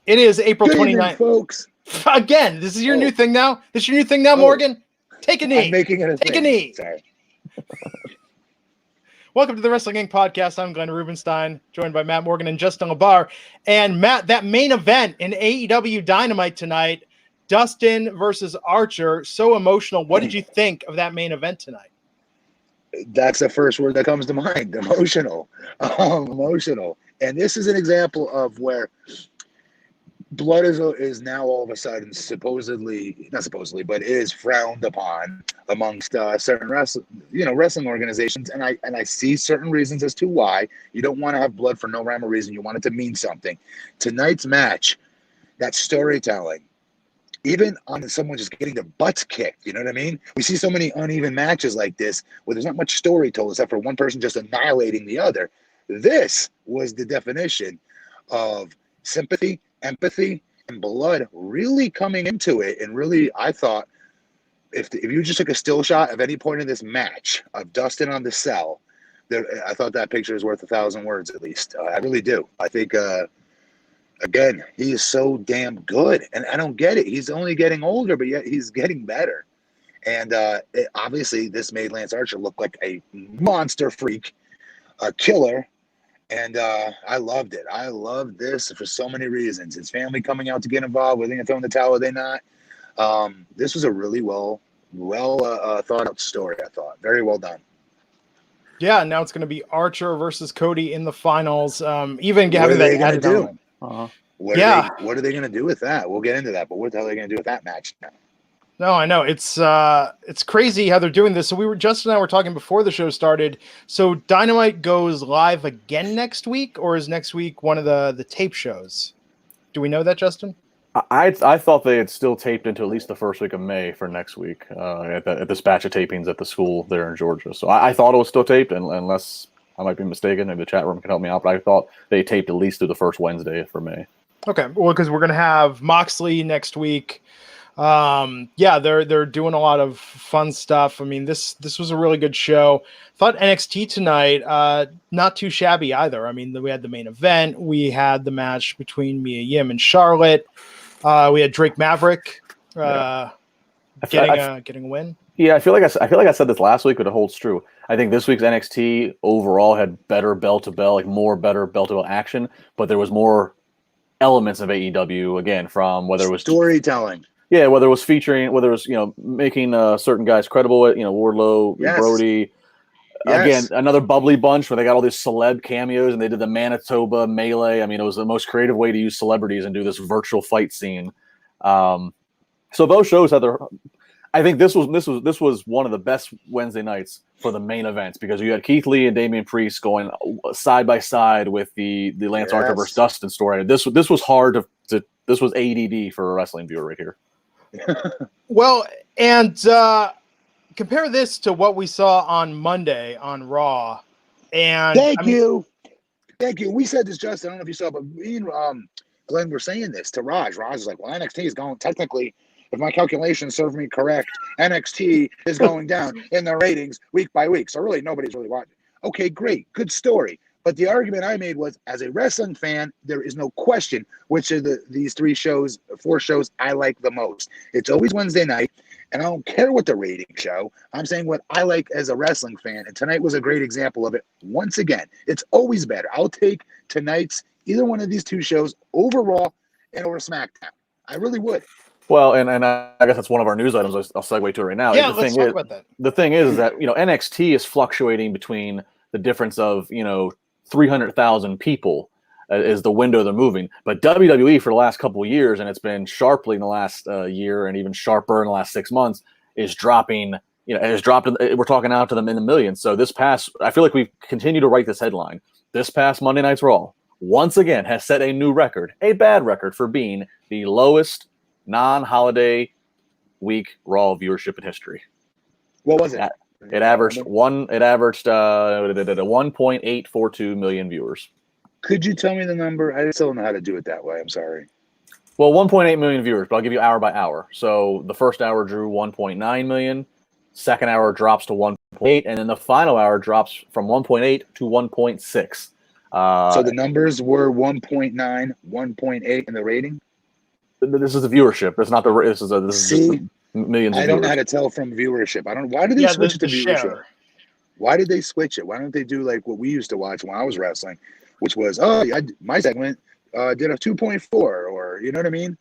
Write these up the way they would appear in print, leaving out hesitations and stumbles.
It is April Good 29th. evening, folks. Again, this is your new thing now? This is your new thing now, Morgan? Take a knee. I'm making it a Take thing. a knee. Sorry. Welcome to the Wrestling Inc. podcast. I'm Glenn Rubenstein, joined by Matt Morgan and Justin LaBar. And Matt, that main event in AEW Dynamite tonight, Dustin versus Archer, so emotional. What did you think of that main event tonight? That's the first word that comes to mind. Emotional. Emotional. And this is an example of where blood is now all of a sudden not supposedly, but it is frowned upon amongst certain wrestling organizations. And I see certain reasons as to why you don't want to have blood for no rhyme or reason. You want it to mean something. Tonight's match, that storytelling, even on someone just getting their butts kicked, you know what I mean? We see so many uneven matches like this where there's not much story told except for one person just annihilating the other. This was the definition of sympathy, empathy, and blood really coming into it. And really, I thought if you just took a still shot of any point in this match of Dustin on the cell, I thought that picture is worth 1,000 words at least. I really do. I think, again, he is so damn good. And I don't get it. He's only getting older, but yet he's getting better. And obviously, this made Lance Archer look like a monster freak, a killer. And I loved it. I loved this for so many reasons. His family coming out to get involved. Were they going to throw in the towel? Were they not? This was a really well thought out story, I thought. Very well done. Yeah, now it's going to be Archer versus Cody in the finals. Even having that added on. What are they going to do with that? We'll get into that. But what the hell are they going to do with that match now? No, I know. It's crazy how they're doing this. So Justin and I were talking before the show started. So Dynamite goes live again next week, or is next week one of the tape shows? Do we know that, Justin? I thought they had still taped into at least the first week of May for next week at this batch of tapings at the school there in Georgia. So I thought it was still taped, unless I might be mistaken. Maybe the chat room can help me out. But I thought they taped at least through the first Wednesday for May. Okay, well, because we're going to have Moxley next week. They're doing a lot of fun stuff. I mean, this was a really good show. Thought NXT tonight, not too shabby either. I mean, we had the main event. We had the match between Mia Yim and Charlotte. We had Drake Maverick getting a win. Yeah, I feel like I said this last week, but it holds true. I think this week's NXT overall had better bell-to-bell, more better bell-to-bell action, but there was more elements of AEW, again, from whether it was storytelling. Yeah, whether it was making certain guys credible, Wardlow, yes. Brody. Yes. Again, another bubbly bunch where they got all these celeb cameos and they did the Manitoba Melee. I mean, it was the most creative way to use celebrities and do this virtual fight scene. So both shows had their. I think this was one of the best Wednesday nights for the main events because you had Keithley and Damian Priest going side by side with the Lance Archer versus Dustin story. This was hard to this was ADD for a wrestling viewer right here. Well, and compare this to what we saw on Monday on Raw. And Thank you. We said this, Justin. I don't know if you saw, but me and Glenn were saying this to Raj. Raj is like, well, NXT is going technically, if my calculations serve me correct, NXT is going down in the ratings week by week. So really, nobody's really watching. Okay, great. Good story. But the argument I made was, as a wrestling fan, there is no question which of these 4 shows I like the most. It's always Wednesday night, and I don't care what the rating show. I'm saying what I like as a wrestling fan, and tonight was a great example of it. Once again, it's always better. I'll take tonight's either one of these 2 shows over Raw and over SmackDown. I really would. Well, and I guess that's one of our news items. I'll segue to it right now. Yeah, let's talk about that. The thing is that NXT is fluctuating between the difference of 300,000 people is the window they're moving. But WWE for the last couple of years, and it's been sharply in the last year and even sharper in the last 6 months, is dropping, we're talking out to them in the millions. So I feel like we've continued to write this headline. This past Monday Night's Raw, once again, has set a new record, a bad record for being the lowest non-holiday week Raw viewership in history. What was it? It averaged 1.842 million viewers. Could you tell me the number? I still don't know how to do it that way. I'm sorry. Well, 1.8 million viewers, but I'll give you hour by hour. So the first hour drew 1.9 million, second hour drops to 1.8, and then the final hour drops from 1.8 to 1.6. So the numbers were 1.9, 1.8 in the rating. This is the viewership. It's not the. This is just the millions. I don't know how to tell from viewership. I don't. Why did they switch it to viewership? Share. Why did they switch it? Why don't they do like what we used to watch when I was wrestling, which was my segment did a 2.4, or you know what I mean?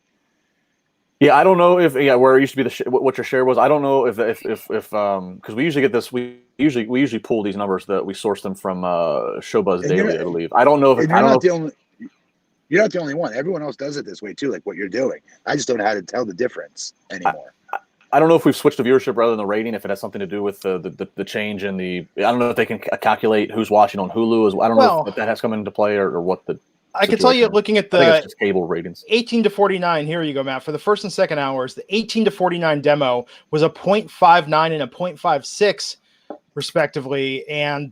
Yeah, I don't know if where it used to be what your share was. I don't know if because we usually get this. We usually pull these numbers that we source them from Showbuzz Daily, I believe. I don't know if you're not the only one. Everyone else does it this way too, like what you're doing. I just don't know how to tell the difference anymore. I don't know if we've switched to viewership rather than the rating, if it has something to do with the change in the. I don't know if they can calculate who's watching on Hulu. I don't know if that has come into play or what the. I can tell you, looking at the just cable ratings, 18 to 49. Here you go, Matt. For the first and second hours, the 18 to 49 demo was a 0.59 and a 0.56, respectively, and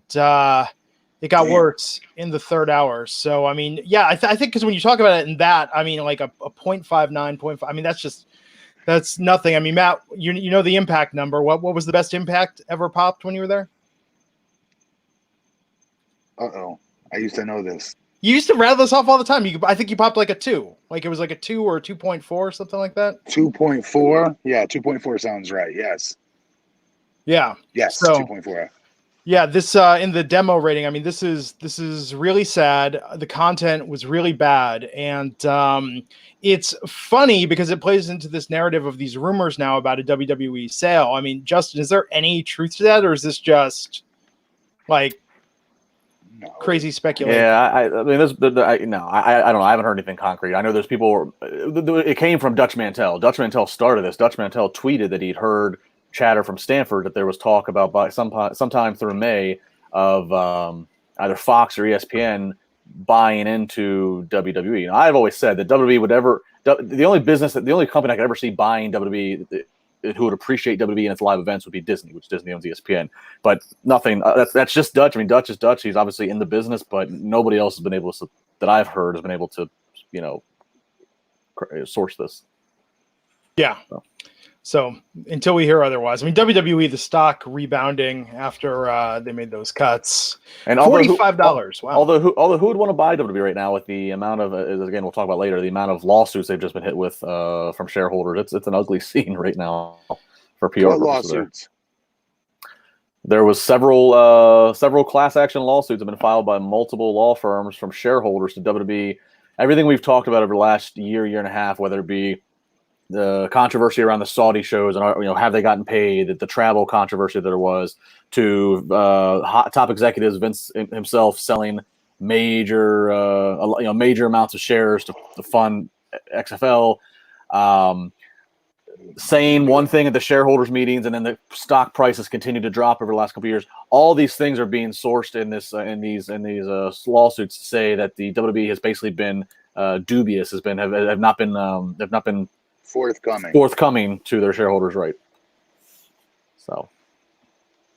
it got worse in the third hour. So, I mean, yeah, I think because when you talk about it in that, I mean, like a 0.59, 0.5. I mean, that's nothing. I mean, Matt, you know the impact number. What was the best impact ever popped when you were there? I used to know this. You used to rattle this off all the time. I think you popped like a 2. Like it was like a 2 or a 2.4 or something like that. 2.4? Yeah, 2.4 sounds right. Yes. Yeah. Yes, so, 2.4. Yeah, this in the demo rating, I mean, this is really sad. The content was really bad. And it's funny because it plays into this narrative of these rumors now about a WWE sale. I mean, Justin, is there any truth to that? Or is this just like crazy speculation? Yeah, I mean, I don't know. I haven't heard anything concrete. I know there's people. It came from Dutch Mantel. Dutch Mantel started this. Dutch Mantel tweeted that he'd heard chatter from Stanford that there was talk about sometime through May of either Fox or ESPN buying into WWE. And I've always said that WWE would the only company I could ever see buying WWE who would appreciate WWE and its live events would be Disney, which Disney owns ESPN. But nothing. That's just Dutch. I mean, Dutch is Dutch. He's obviously in the business, but nobody else has been able to, that I've heard, has been able to, source this. Yeah. So until we hear otherwise, I mean, WWE, the stock rebounding after they made those cuts, and $45. Wow. Although who would want to buy WWE right now with the amount of again, we'll talk about later, the amount of lawsuits they've just been hit with from shareholders. It's an ugly scene right now for PR lawsuits. There was several class action lawsuits have been filed by multiple law firms from shareholders to WWE. Everything we've talked about over the last year and a half, whether it be the controversy around the Saudi shows and have they gotten paid, the travel controversy that there was, to top executives, Vince himself selling major amounts of shares to fund XFL, saying one thing at the shareholders meetings and then the stock prices continue to drop over the last couple of years. All these things are being sourced in these lawsuits to say that the WWE has basically been dubious, have not been forthcoming to their shareholders, right? So,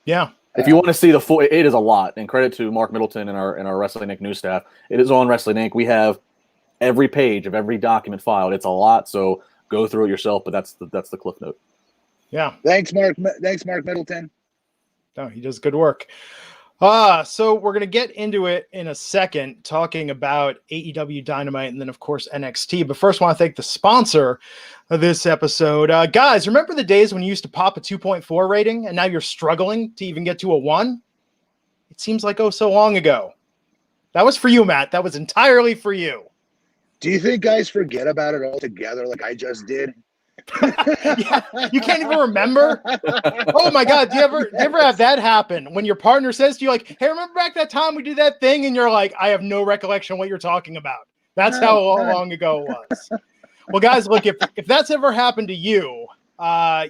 yeah. If you want to see the full, it is a lot. And credit to Mark Middleton and our Wrestling Inc. news staff. It is on Wrestling Inc. We have every page of every document filed. It's a lot, so go through it yourself. But that's the cliff note. Yeah. Thanks, Mark. Thanks, Mark Middleton. No, he does good work. So we're going to get into it in a second, talking about AEW Dynamite and then, of course, NXT. But first, I want to thank the sponsor of this episode. Guys, remember the days when you used to pop a 2.4 rating and now you're struggling to even get to a 1? It seems like so long ago. That was for you, Matt. That was entirely for you. Do you think guys forget about it altogether like I just did? Yeah, you can't even remember. Oh my God, do you ever have that happen when your partner says to you, like, hey, remember back that time we did that thing? And you're like, I have no recollection what you're talking about. That's how long ago it was. Well, guys, look, if that's ever happened to you,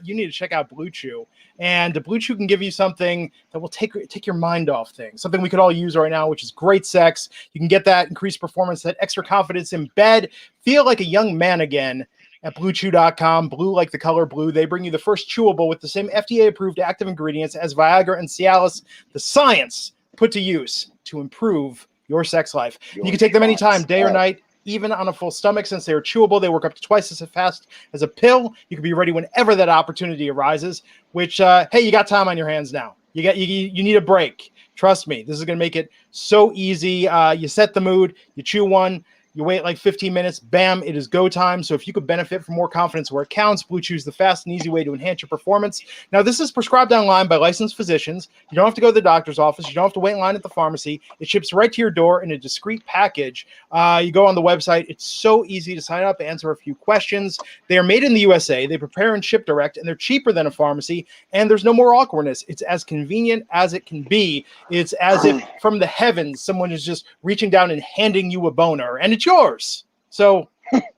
you need to check out Blue Chew. And Blue Chew can give you something that will take your mind off things, something we could all use right now, which is great sex. You can get that increased performance, that extra confidence in bed, feel like a young man again at BlueChew.com. Blue like the color blue. They bring you the first chewable with the same FDA-approved active ingredients as Viagra and Cialis, the science put to use to improve your sex life. You can take them anytime, day or night, even on a full stomach. Since they are chewable, they work up to twice as fast as a pill. You can be ready whenever that opportunity arises, which, hey, you got time on your hands now. You need a break. Trust me, this is going to make it so easy. You set the mood, you chew one, you wait like 15 minutes, bam, it is go time. So if you could benefit from more confidence where it counts, Blue Chew is the fast and easy way to enhance your performance. Now, this is prescribed online by licensed physicians. You don't have to go to the doctor's office. You don't have to wait in line at the pharmacy. It ships right to your door in a discreet package. You go on the website. It's so easy to sign up, answer a few questions. They are made in the USA. They prepare and ship direct, and they're cheaper than a pharmacy, and there's no more awkwardness. It's as convenient as it can be. It's as if from the heavens, someone is just reaching down and handing you a boner, and it's yours. So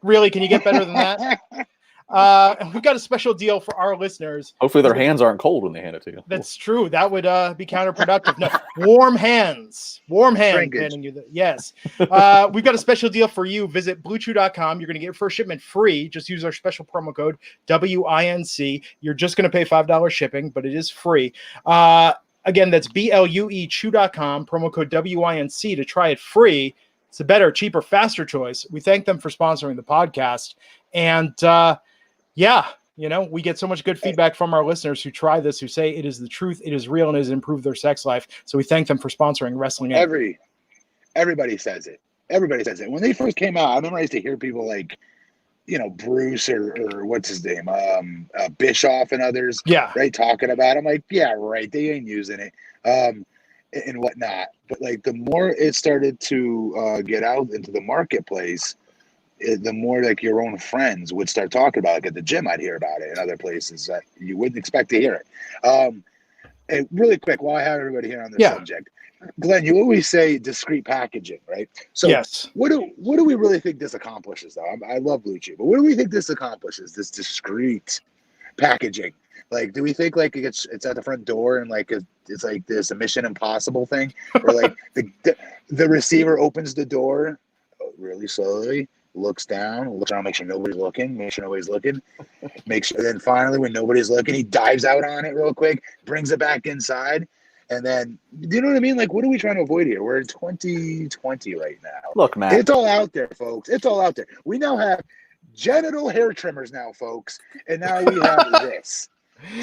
really, can you get better than that? And we've got a special deal for our listeners. Hopefully their hands aren't cold when they hand it to you. That's true. That would be counterproductive. No, warm hands. Warm hands. Handing you yes. We've got a special deal for you. Visit bluechew.com. You're going to get your first shipment free. Just use our special promo code WINC. You're just going to pay $5 shipping, but it is free. Again, that's BLUEchew.com, promo code WINC to try it free. It's a better, cheaper, faster choice. We thank them for sponsoring the podcast. And we get so much good feedback from our listeners who try this, who say it is the truth, it is real, and it has improved their sex life. So we thank them for sponsoring Wrestling. Everybody says it. Everybody says it. When they first came out, I remember I used to hear people like, Bruce or what's his name, Bischoff and others, right, talking about it. I'm like, yeah, right, they ain't using it. And whatnot, but like the more it started to get out into the marketplace, the more like your own friends would start talking about it. Like at the gym, I'd hear about it in other places that you wouldn't expect to hear it. And really quick, while I have everybody here on this subject, Glenn, you always say discreet packaging, right? So yes. What do we really think this accomplishes, though? I love Blue Chew, but what do we think this accomplishes? This discreet packaging. Like, do we think like it's at the front door and like it's like this a Mission Impossible thing, or like the receiver opens the door really slowly, looks down, looks around, make sure nobody's looking, make sure. Then finally, when nobody's looking, he dives out on it real quick, brings it back inside, and then do you know what I mean? Like, what are we trying to avoid here? We're in 2020 right now. Look, man, it's all out there, folks. It's all out there. We now have genital hair trimmers now, folks, and now we have this.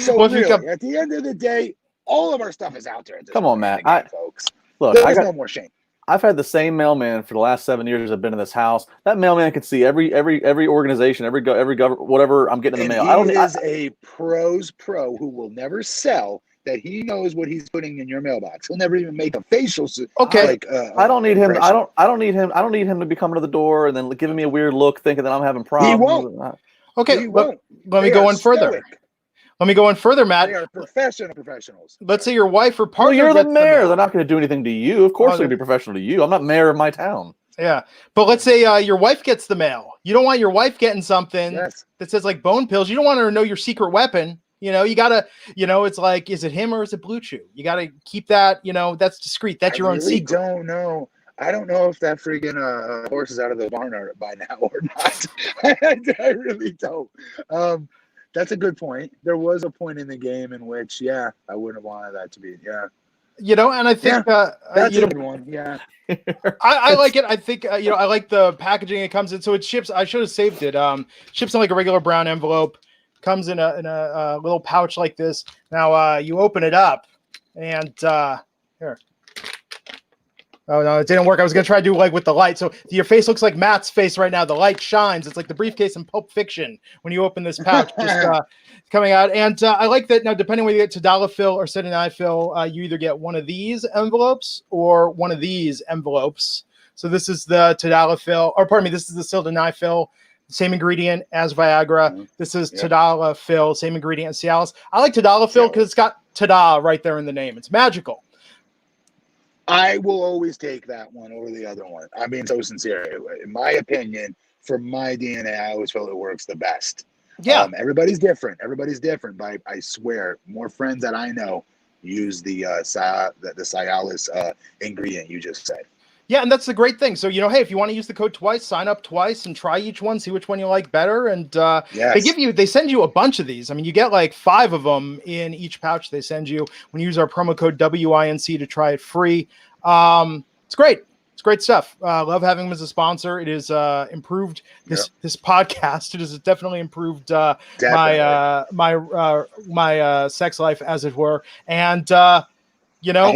So really, at the end of the day, all of our stuff is out there. At this Come on, Matt. Folks. Look, there's no more shame. I've had the same mailman for the last 7 years I've been in this house. That mailman can see every organization, every government, whatever I'm getting in the mail. He is a pro's pro who will never sell. That he knows what he's putting in your mailbox. He'll never even make a facial. Okay, I don't need him. I don't need him. I don't need him to be coming to the door and then giving me a weird look, thinking that I'm having problems. He won't. Okay, he won't. Let me go in further. Let me go in further, Matt. They are professionals. Let's say your wife or partner. Well, you're the mayor. They're not going to do anything to you. Of course, they're going to be professional to you. I'm not mayor of my town. Yeah, but let's say your wife gets the mail. You don't want your wife getting something that says like bone pills. You don't want her to know your secret weapon. You gotta, it's like, is it him or is it Blue Chew? You gotta keep that, that's discreet. That's your own secret. I don't know. I don't know if that freaking horse is out of the barn by now or not. I really don't. That's a good point. There was a point in the game in which, I wouldn't have wanted that to be, and I think that's a good one. Yeah, I like it. I think I like the packaging it comes in. So it ships. I should have saved it. Ships in like a regular brown envelope. Comes in a little pouch like this. Now you open it up, and here. Oh no, it didn't work. I was gonna try to do like with the light. So your face looks like Matt's face right now. The light shines. It's like the briefcase in Pulp Fiction when you open this pouch, just coming out. And I like that. Now, depending whether you get Tadalafil or Sildenafil, you either get one of these envelopes or one of these envelopes. So this is the Tadalafil, or pardon me, this is the Sildenafil. Same ingredient as Viagra. Mm-hmm. This is Tadalafil, same ingredient as Cialis. I like Tadalafil because it's got Tada right there in the name. It's magical. I will always take that one over the other one. I'm being so sincere. In my opinion, for my DNA, I always feel it works the best. Yeah. Everybody's different. But I swear, more friends that I know use the Cialis ingredient you just said. Yeah, and that's the great thing. So, hey, if you want to use the code twice, sign up twice and try each one, see which one you like better. And they send you a bunch of these. I mean, you get like 5 of them in each pouch they send you when you use our promo code WINC to try it free. It's great. it's great stuff. Love having him as a sponsor. It has improved this podcast. It has definitely improved my sex life, as it were. And as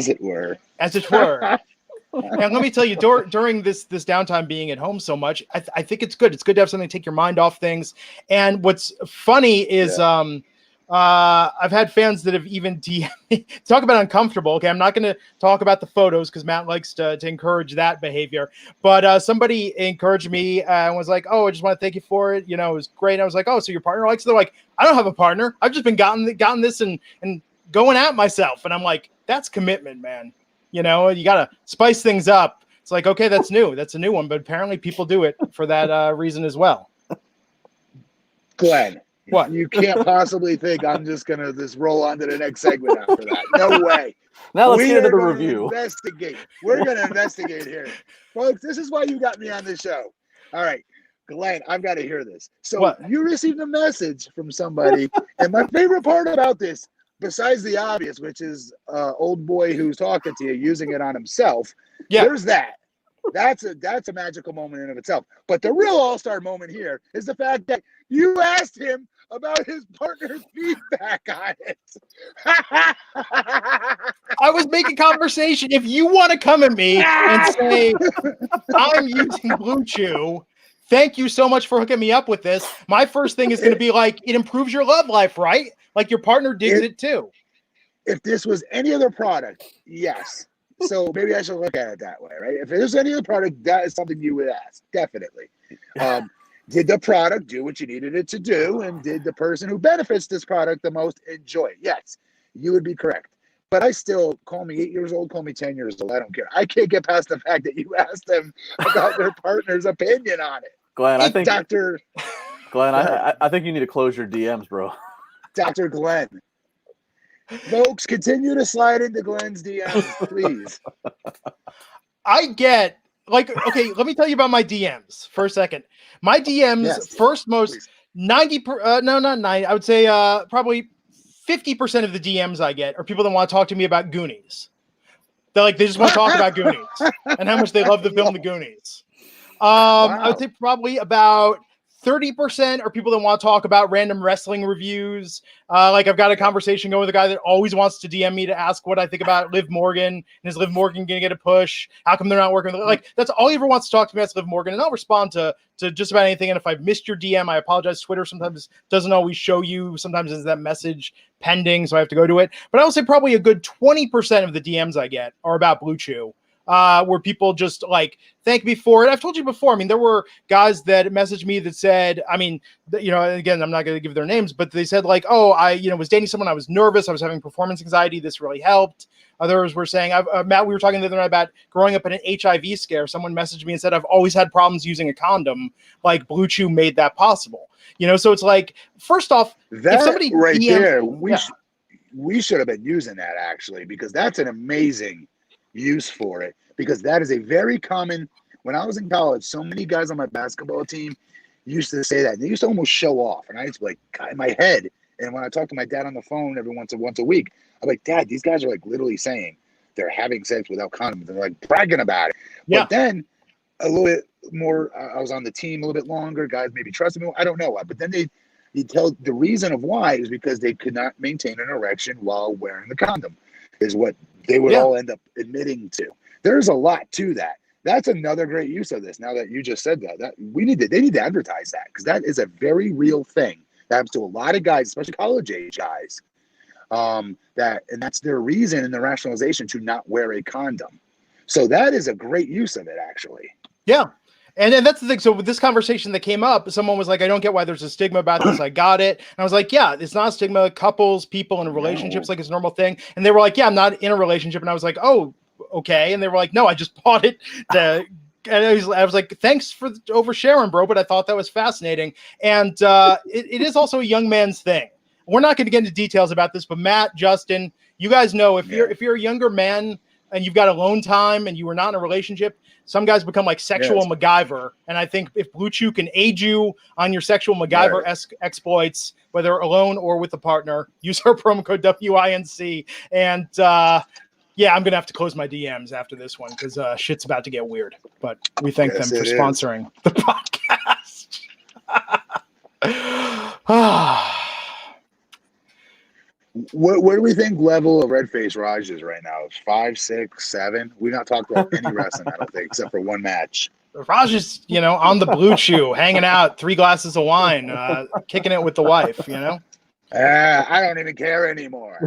it were. And let me tell you, during this downtime being at home so much, I think it's good. It's good to have something to take your mind off things. And what's funny is I've had fans that have even DM'd me. Talk about uncomfortable. Okay, I'm not going to talk about the photos because Matt likes to encourage that behavior. But somebody encouraged me and was like, "Oh, I just want to thank you for it. It was great." And I was like, "Oh, so your partner likes it?" They're like, "I don't have a partner. I've just been gotten this and going at myself." And I'm like, "That's commitment, man. You got to spice things up." It's like, okay, that's new. That's a new one. But apparently people do it for that reason as well. Glenn, what? You can't possibly think I'm just going to just roll on to the next segment after that. No way. Now let's get into the review. Investigate. We're going to investigate here. Folks, this is why you got me on the show. All right. Glenn, I've got to hear this. So you received a message from somebody. And my favorite part about this, besides the obvious, which is old boy who's talking to you, using it on himself. Yeah. There's that. That's a magical moment in of itself. But the real all-star moment here is the fact that you asked him about his partner's feedback on it. I was making conversation. If you want to come at me and say, I'm using Blue Chew, thank you so much for hooking me up with this. My first thing is going to be like, it improves your love life, right? Like your partner digs it too. If this was any other product, yes. So maybe I should look at it that way, right? If there's any other product, that is something you would ask, definitely. Did the product do what you needed it to do? And did the person who benefits this product the most enjoy it? Yes, you would be correct. But I still, call me 8 years old, call me 10 years old. I don't care. I can't get past the fact that you asked them about their partner's opinion on it. Glenn, hey, I think I think you need to close your DMs, bro. Dr. Glenn. Folks, continue to slide into Glenn's DMs, please. I get, okay, let me tell you about my DMs for a second. My DMs, first most, please. 90, no, not 90, I would say probably 50% of the DMs I get are people that want to talk to me about Goonies. They just want to talk about Goonies and how much they love the film The Goonies. I would say probably about 30% are people that want to talk about random wrestling reviews. I've got a conversation going with a guy that always wants to DM me to ask what I think about Liv Morgan. And is Liv Morgan going to get a push? How come they're not working? That's all he ever wants to talk to me about, Liv Morgan. And I'll respond to just about anything. And if I've missed your DM, I apologize. Twitter sometimes doesn't always show you. Sometimes there's that message pending, so I have to go to it. But I will say probably a good 20% of the DMs I get are about Blue Chew. Where people just thank me for it. I've told you before. I mean, there were guys that messaged me that said, again, I'm not going to give their names, but they said I was dating someone. I was nervous. I was having performance anxiety. This really helped. Others were saying, Matt, we were talking the other night about growing up in an HIV scare. Someone messaged me and said, I've always had problems using a condom. Blue Chew made that possible. So it's first off, that if somebody right there, we should have been using that actually, because that's an amazing use for it, because that is a very common. When I was in college, so many guys on my basketball team used to say that, and they used to almost show off, and I used to be in my head. And when I talk to my dad on the phone every once a week, I'm like, Dad, these guys are literally saying they're having sex without condoms, and they're bragging about it. But then a little bit more, I was on the team a little bit longer, guys maybe trusted me, I don't know why, but then you tell the reason of why is because they could not maintain an erection while wearing the condom, is what they would all end up admitting to. There's a lot to that. That's another great use of this. Now that you just said that they need to advertise that, because that is a very real thing that happens to a lot of guys, especially college age guys. And that's their reason and their rationalization to not wear a condom. So that is a great use of it, actually. Yeah. And then that's the thing. So with this conversation that came up, someone was like, I don't get why there's a stigma about this. I got it. And I was like, yeah, it's not a stigma. Couples, people in relationships, it's a normal thing. And they were like, yeah, I'm not in a relationship. And I was like, oh, okay. And they were like, no, I just bought it. And I was like, thanks for oversharing, bro. But I thought that was fascinating. And it is also a young man's thing. We're not going to get into details about this, but Matt, Justin, you guys know if you're a younger man and you've got alone time and you are not in a relationship, some guys become sexual MacGyver. And I think if Blue Chew can aid you on your sexual MacGyver-esque exploits, whether alone or with a partner, use our promo code WINC. And Yeah, I'm gonna have to close my DMs after this one because shit's about to get weird. But we thank them for sponsoring the podcast. What do we think level of red face Raj is right now? 5, 6, 7? We've not talked about any wrestling, I don't think, except for one match. Raj is, on the blue chew, hanging out, 3 glasses of wine, kicking it with the wife, I don't even care anymore.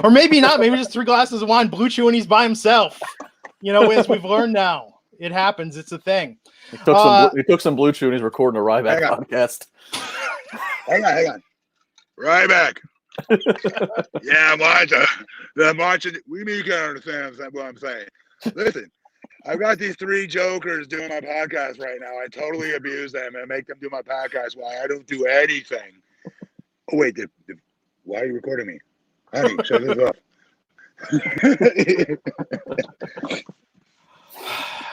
Or maybe not. Maybe just 3 glasses of wine, blue chew, and he's by himself. As we've learned now, it happens. It's a thing. He took some blue chew and he's recording a Ryback podcast. Hang on. Ryback. Yeah, I'm watching. We need to understand what I'm saying. Listen, I've got these 3 jokers doing my podcast right now. I totally abuse them and make them do my podcast while I don't do anything. Oh, wait, why are you recording me? Honey, shut this off.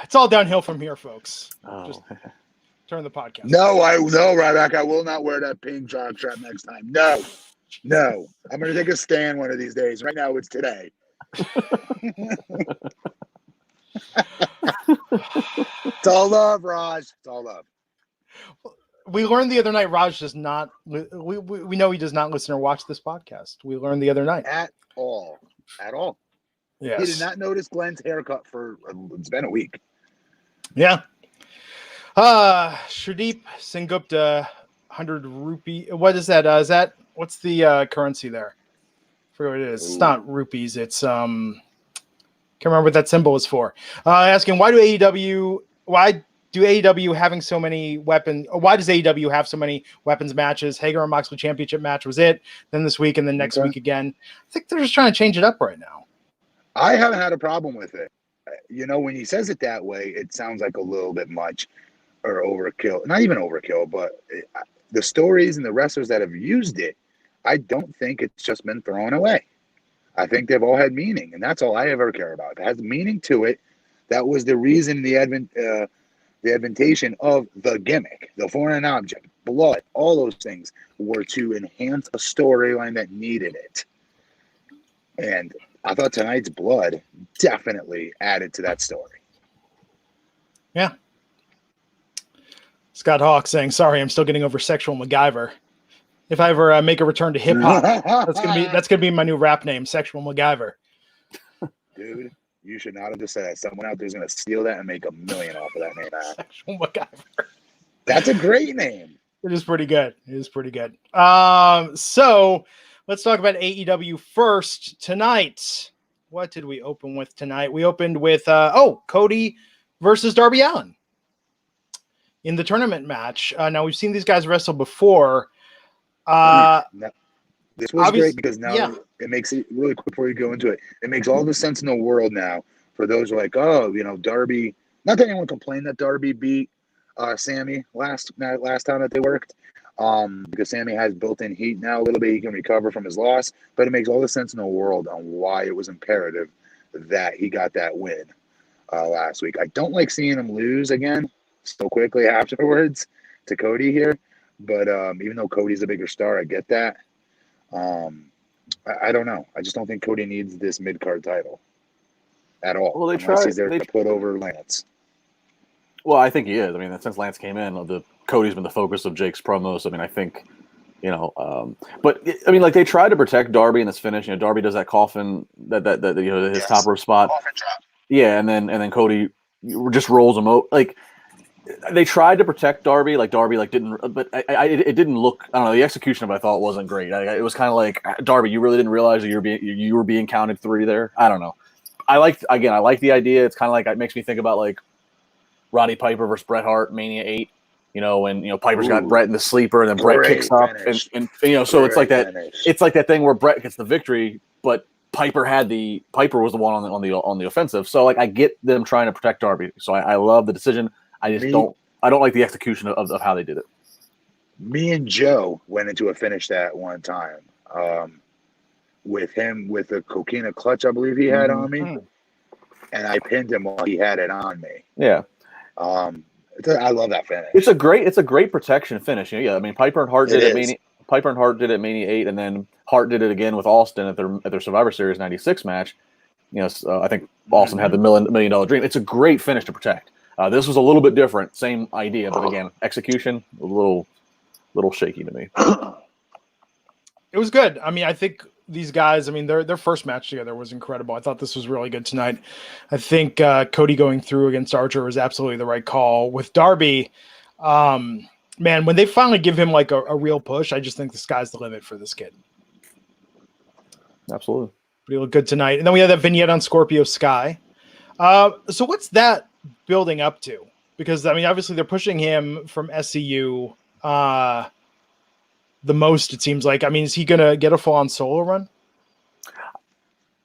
It's all downhill from here, folks. Oh. Just turn the podcast. No, Ryback, I will not wear that pink jock strap next time. No. I'm going to take a stand one of these days. Right now, it's today. It's all love, Raj. It's all love. We learned the other night Raj does not. We know he does not listen or watch this podcast. We learned the other night at all. Yes. He did not notice Glenn's haircut for it's been a week. Yeah. Shradeep Sengupta, 100 rupee. What is that? What's the currency there? I forget what it is. Ooh. It's not rupees. It's can't remember what that symbol is for. Asking why do AEW having so many weapons? Why does AEW have so many weapons matches? Hager and Moxley championship match was it. Then this week and then next week again. I think they're just trying to change it up right now. I haven't had a problem with it. When he says it that way, it sounds like a little bit much or overkill. Not even overkill, but the stories and the wrestlers that have used it, I don't think it's just been thrown away. I think they've all had meaning, and that's all I ever care about. If it has meaning to it, that was the reason the adventation of the gimmick, the foreign object, blood, all those things were to enhance a storyline that needed it. And I thought tonight's blood definitely added to that story. Yeah. Scott Hawk saying, sorry, I'm still getting over sexual MacGyver. If I ever make a return to hip hop, that's gonna be my new rap name, Sexual MacGyver. Dude, you should not have just said that. Someone out there is gonna steal that and make $1 million off of that name. Sexual MacGyver. That's a great name. It is pretty good. So let's talk about AEW first tonight. What did we open with tonight? We opened with Cody versus Darby Allin in the tournament match. Now we've seen these guys wrestle before. This was great because now it makes it really quick before you go into it. It makes all the sense in the world now for those who are like, Darby. Not that anyone complained that Darby beat Sammy last time that they worked, because Sammy has built-in heat now a little bit. He can recover from his loss, but it makes all the sense in the world on why it was imperative that he got that win last week. I don't like seeing him lose again so quickly afterwards to Cody here. But even though Cody's a bigger star, I get that. I don't know. I just don't think Cody needs this mid-card title at all. Well, he's there to put over Lance. Well, I think he is. I mean, since Lance came in, Cody's been the focus of Jake's promos. I mean, I think, but I mean, like they tried to protect Darby in this finish. Darby does that coffin, that his top rope spot. Coffin drop. Yeah, and then Cody just rolls him out. Like they tried to protect Darby, didn't, but it didn't look. I don't know. The execution of it I thought wasn't great. It was kind of like Darby, you really didn't realize that you were being counted 3 there. I don't know. I like the idea. It's kind of like it makes me think about like Roddy Piper versus Bret Hart Mania 8. When Piper's got Bret in the sleeper, and then Bret kicks up, and so it's like that. It's like that thing where Bret gets the victory, but Piper was the one on the offensive. So like I get them trying to protect Darby. So I love the decision. I just don't like the execution of how they did it. Me and Joe went into a finish that one time with him with a coquina clutch, I believe he had on me, and I pinned him while he had it on me. Yeah. I love that finish. It's a great protection finish. Yeah, I mean Piper and Hart did it Mania 8, and then Hart did it again with Austin at their Survivor Series '96 match. I think Austin had the $1 million dream. It's a great finish to protect. This was a little bit different, same idea, but again, execution a little shaky to me. It was good. I mean, I think these guys, I mean, their first match together was incredible. I thought this was really good tonight. I think Cody going through against Archer was absolutely the right call. With Darby, man, when they finally give him like a real push, I just think the sky's the limit for this kid. Absolutely. But he looked good tonight. And then we had that vignette on Scorpio Sky. So what's that building up to? Because, I mean, obviously they're pushing him from SCU the most, it seems like. I mean, is he going to get a full-on solo run?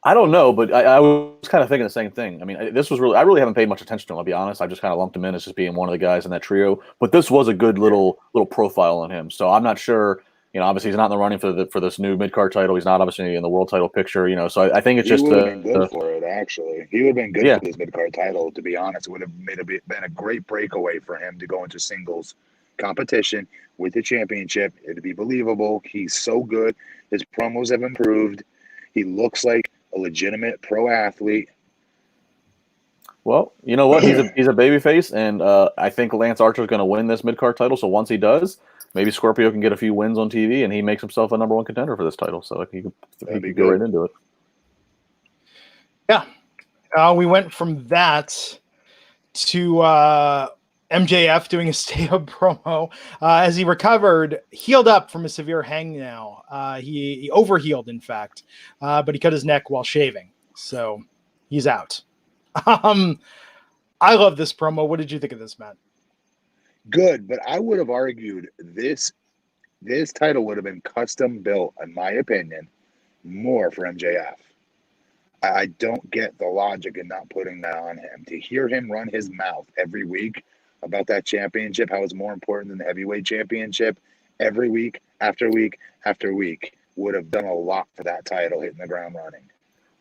I don't know, but I was kind of thinking the same thing. I mean, I really haven't paid much attention to him, I'll be honest. I just kind of lumped him in as just being one of the guys in that trio. But this was a good little profile on him. So I'm not sure. Obviously he's not in the running for this new mid-card title. He's not obviously in the world title picture. So I think it's just been good for it. Actually, he would have been good for this mid-card title. To be honest, it would have been a great breakaway for him to go into singles competition with the championship. It'd be believable. He's so good. His promos have improved. He looks like a legitimate pro athlete. Well, you know what? He's a babyface, and I think Lance Archer's going to win this mid-card title. So once he does, maybe Scorpio can get a few wins on TV, and he makes himself a number one contender for this title. So he could go right into it. Yeah. We went from that to MJF doing a stay-up promo as he recovered, healed up from a severe hangnail. He overhealed, in fact, but he cut his neck while shaving. So he's out. I love this promo. What did you think of this, Matt? Good, but I would have argued this title would have been custom built, in my opinion, more for MJF. I don't get the logic in not putting that on him. To hear him run his mouth every week about that championship, how it's more important than the heavyweight championship, every week after week after week, would have done a lot for that title hitting the ground running.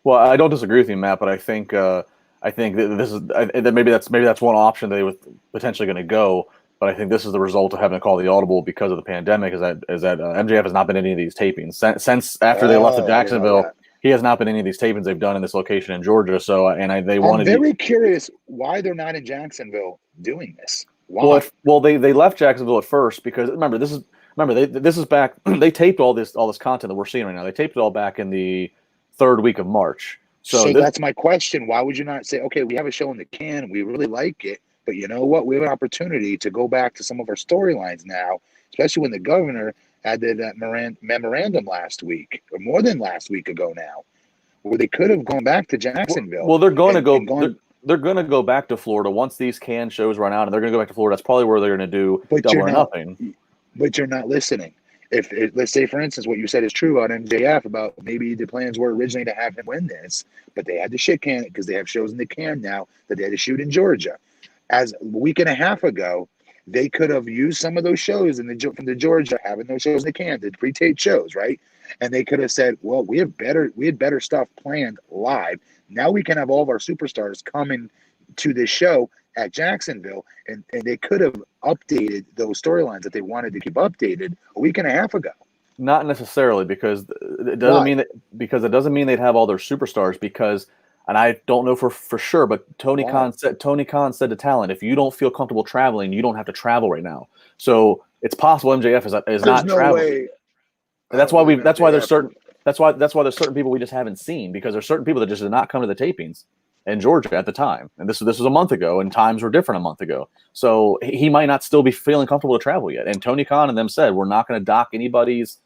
Well, I don't disagree with you, Matt, but I think that this is that maybe that's one option they were potentially going to go. But I think this is the result of having to call the audible because of the pandemic. Is that MJF has not been in any of these tapings since after they left to Jacksonville. He has not been in any of these tapings they've done in this location in Georgia. So, I'm very curious why they're not in Jacksonville doing this. Why? Well, they left Jacksonville at first because remember this is back. They taped all this content that we're seeing right now. They taped it all back in the third week of March. So that's my question. Why would you not say, okay, we have a show in the can, we really like it, but you know what? We have an opportunity to go back to some of our storylines now, especially when the governor added that memorandum last week, or more than last week ago now, where they could have gone back to Jacksonville. Well, they're going to go. They're going to go back to Florida once these can shows run out, and they're going to go back to Florida. That's probably where they're going to do Double or Nothing. But you're not listening. If let's say, for instance, what you said is true about MJF about maybe the plans were originally to have him win this, but they had to shit can it because they have shows in the can now that they had to shoot in Georgia. As a week and a half ago, they could have used some of those shows from the Georgia, having those shows in the can, the pre-taped shows, right? And they could have said, well, we had better stuff planned live. Now we can have all of our superstars coming to this show at Jacksonville, and they could have updated those storylines that they wanted to keep updated a week and a half ago. Not necessarily, because it doesn't mean they'd have all their superstars, because, and I don't know for sure, but Tony Khan said to Talent, if you don't feel comfortable traveling, you don't have to travel right now. So it's possible MJF is not traveling. That's why there's certain people we just haven't seen, because there's certain people that just did not come to the tapings in Georgia at the time. And this was a month ago, and times were different a month ago. So he might not still be feeling comfortable to travel yet. And Tony Khan and them said, we're not going to dock anybody's,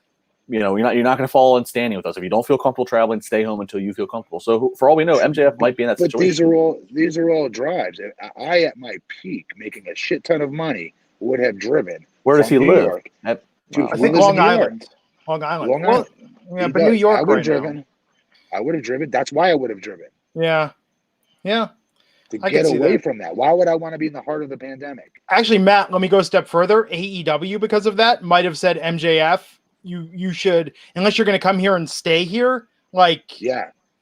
you're not going to fall in standing with us. If you don't feel comfortable traveling, stay home until you feel comfortable. So for all we know, MJF might be in that situation. These are all drives. I at my peak, making a shit ton of money, would have driven. Where does he live? I think Long Island. Long Island. Yeah, but New York. I would have driven. That's why I would have driven. Yeah. To get away from that. Why would I want to be in the heart of the pandemic? Actually, Matt, let me go a step further. AEW, because of that, might have said, MJF, you should, unless you're going to come here and stay here,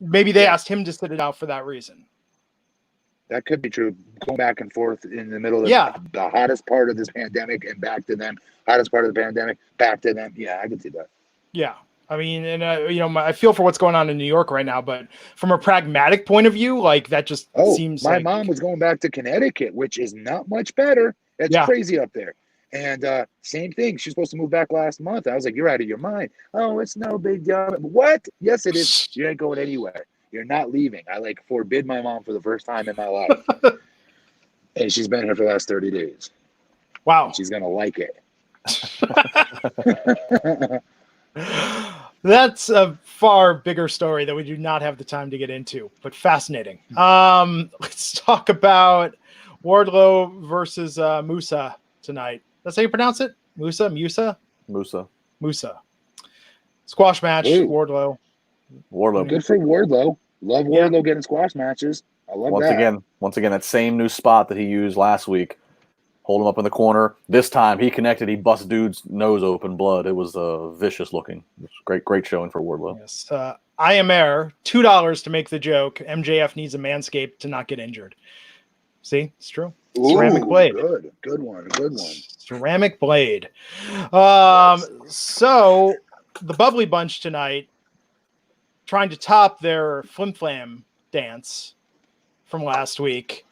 maybe they asked him to sit it out for that reason. That could be true. Going back and forth in the middle of the hottest part of this pandemic and back to them. Hottest part of the pandemic, back to them. Yeah, I could see that. Yeah. I mean, and I feel for what's going on in New York right now, but from a pragmatic point of view, like that just seems my like mom was going back to Connecticut, which is not much better. It's crazy up there. And same thing. She's supposed to move back last month. I was like, you're out of your mind. Oh, it's no big deal. What? Yes, it is. You ain't going anywhere. You're not leaving. I forbid my mom for the first time in my life. And she's been here for the last 30 days. Wow. And she's going to like it. That's a far bigger story that we do not have the time to get into, but fascinating. Let's talk about Wardlow versus Musa tonight. That's how you pronounce it? Musa. Squash match. Ooh. Wardlow. Good for Wardlow. Love Wardlow getting squash matches. I love that. Once again, that same new spot that he used last week. Hold him up in the corner. This time he connected. He bust dude's nose open, blood. It was vicious looking. It was great showing for Wardlow. Yes. I am Air. $2 to make the joke. MJF needs a manscape to not get injured. See, it's true. Ooh, ceramic blade. Good one. Ceramic blade. So the Bubbly Bunch tonight, trying to top their Flim Flam dance from last week.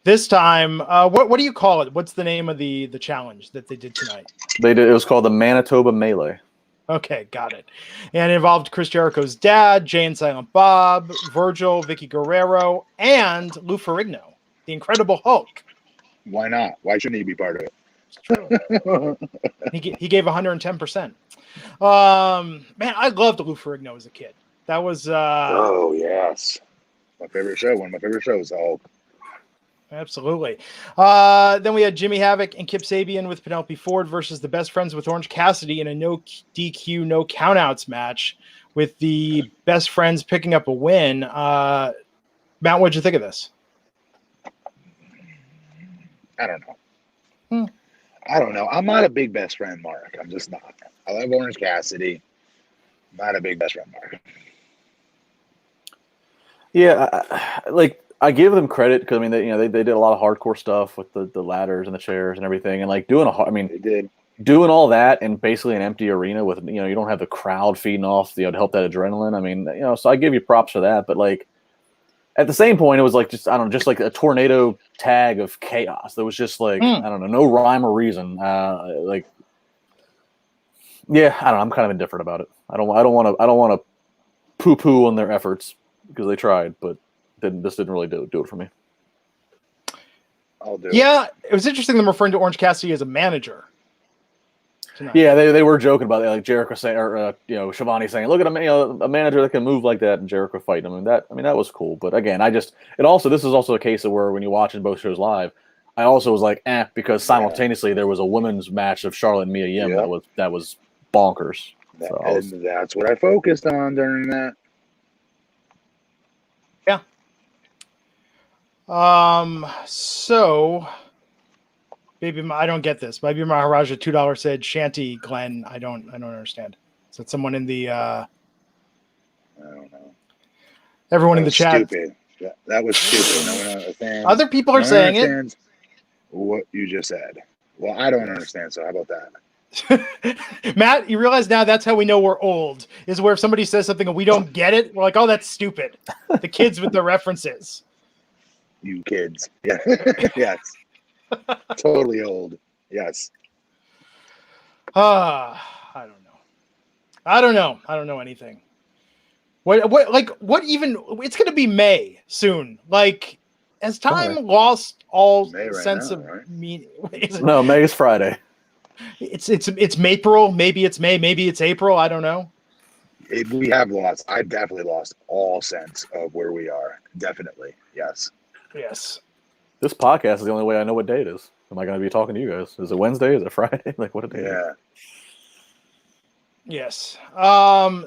This time, what do you call it? What's the name of the challenge that they did tonight? It was called the Manitoba Melee. Okay, got it. And it involved Chris Jericho's dad, Jay and Silent Bob, Virgil, Vicky Guerrero, and Lou Ferrigno, the Incredible Hulk. Why not? Why shouldn't he be part of it? It's true. he gave 110%. Man, I loved Lou Ferrigno as a kid. That was oh yes, my favorite show. One of my favorite shows. Hulk. Absolutely. Then we had Jimmy Havoc and Kip Sabian with Penelope Ford versus the Best Friends with Orange Cassidy in a no DQ, no countouts match with the Best Friends picking up a win. Matt, what'd you think of this? I don't know. I'm not a big Best Friend mark. I'm just not. I love Orange Cassidy. Not a big Best Friend mark. Yeah, I give them credit because I mean they did a lot of hardcore stuff with the ladders and the chairs and everything, and doing all that in basically an empty arena with you don't have the crowd feeding off to help that adrenaline. I mean so I give you props for that, but at the same point it was just like a tornado tag of chaos. There was just no rhyme or reason. I don't know. I'm kind of indifferent about it. I don't want to poo-poo on their efforts because they tried, but. This didn't really do it for me. I'll do it was interesting them referring to Orange Cassidy as a manager tonight. Yeah, they were joking about it, like Jericho saying, or Shivani saying, "Look at a manager that can move like that," and Jericho fighting him. That was cool. But again, this is also a case of where when you're watching both shows live, I also was like, because simultaneously there was a women's match of Charlotte and Mia Yim that was bonkers. That's what I focused on during that. So Baby, I don't get this. Baby Maharaja $2 said Shanty Glenn. I don't understand. Is that someone in the I don't know. Everyone in the chat. Stupid. That was stupid. No one understands. Other people are saying it. What you just said. Well, I don't understand, so how about that? Matt, you realize now that's how we know we're old, is where if somebody says something and we don't get it, we're like, oh, that's stupid. The kids with the references. You kids. Yeah. Yes. Totally old. Yes. I don't know anything. What even, it's going to be May soon. Like, has time lost all sense of meaning? No, May is Friday. It's April. Maybe it's May. Maybe it's April. I don't know. We have lost. I've definitely lost all sense of where we are. Definitely. Yes. Yes. This podcast is the only way I know what day it is. Am I going to be talking to you guys? Is it Wednesday? Is it Friday? Like, what a day? Yeah. Yes.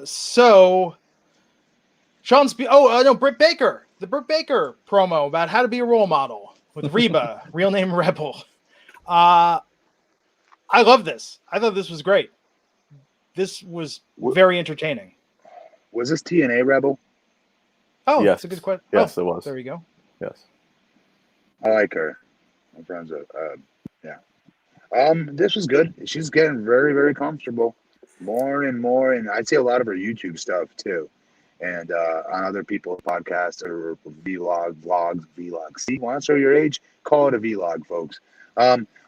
So Sean's. Britt Baker. The Britt Baker promo about how to be a role model with Reba, real name Rebel. I love this. I thought this was great. This was very entertaining. Was this TNA Rebel? Oh, yes. That's a good question. Yes, it was. There you go. Yes. I like her. My friends are, yeah. This was good. She's getting very, very comfortable. more and more, and I'd say a lot of her YouTube stuff too, and on other people's podcasts or vlogs. See, want to show your age? Call it a vlog, folks.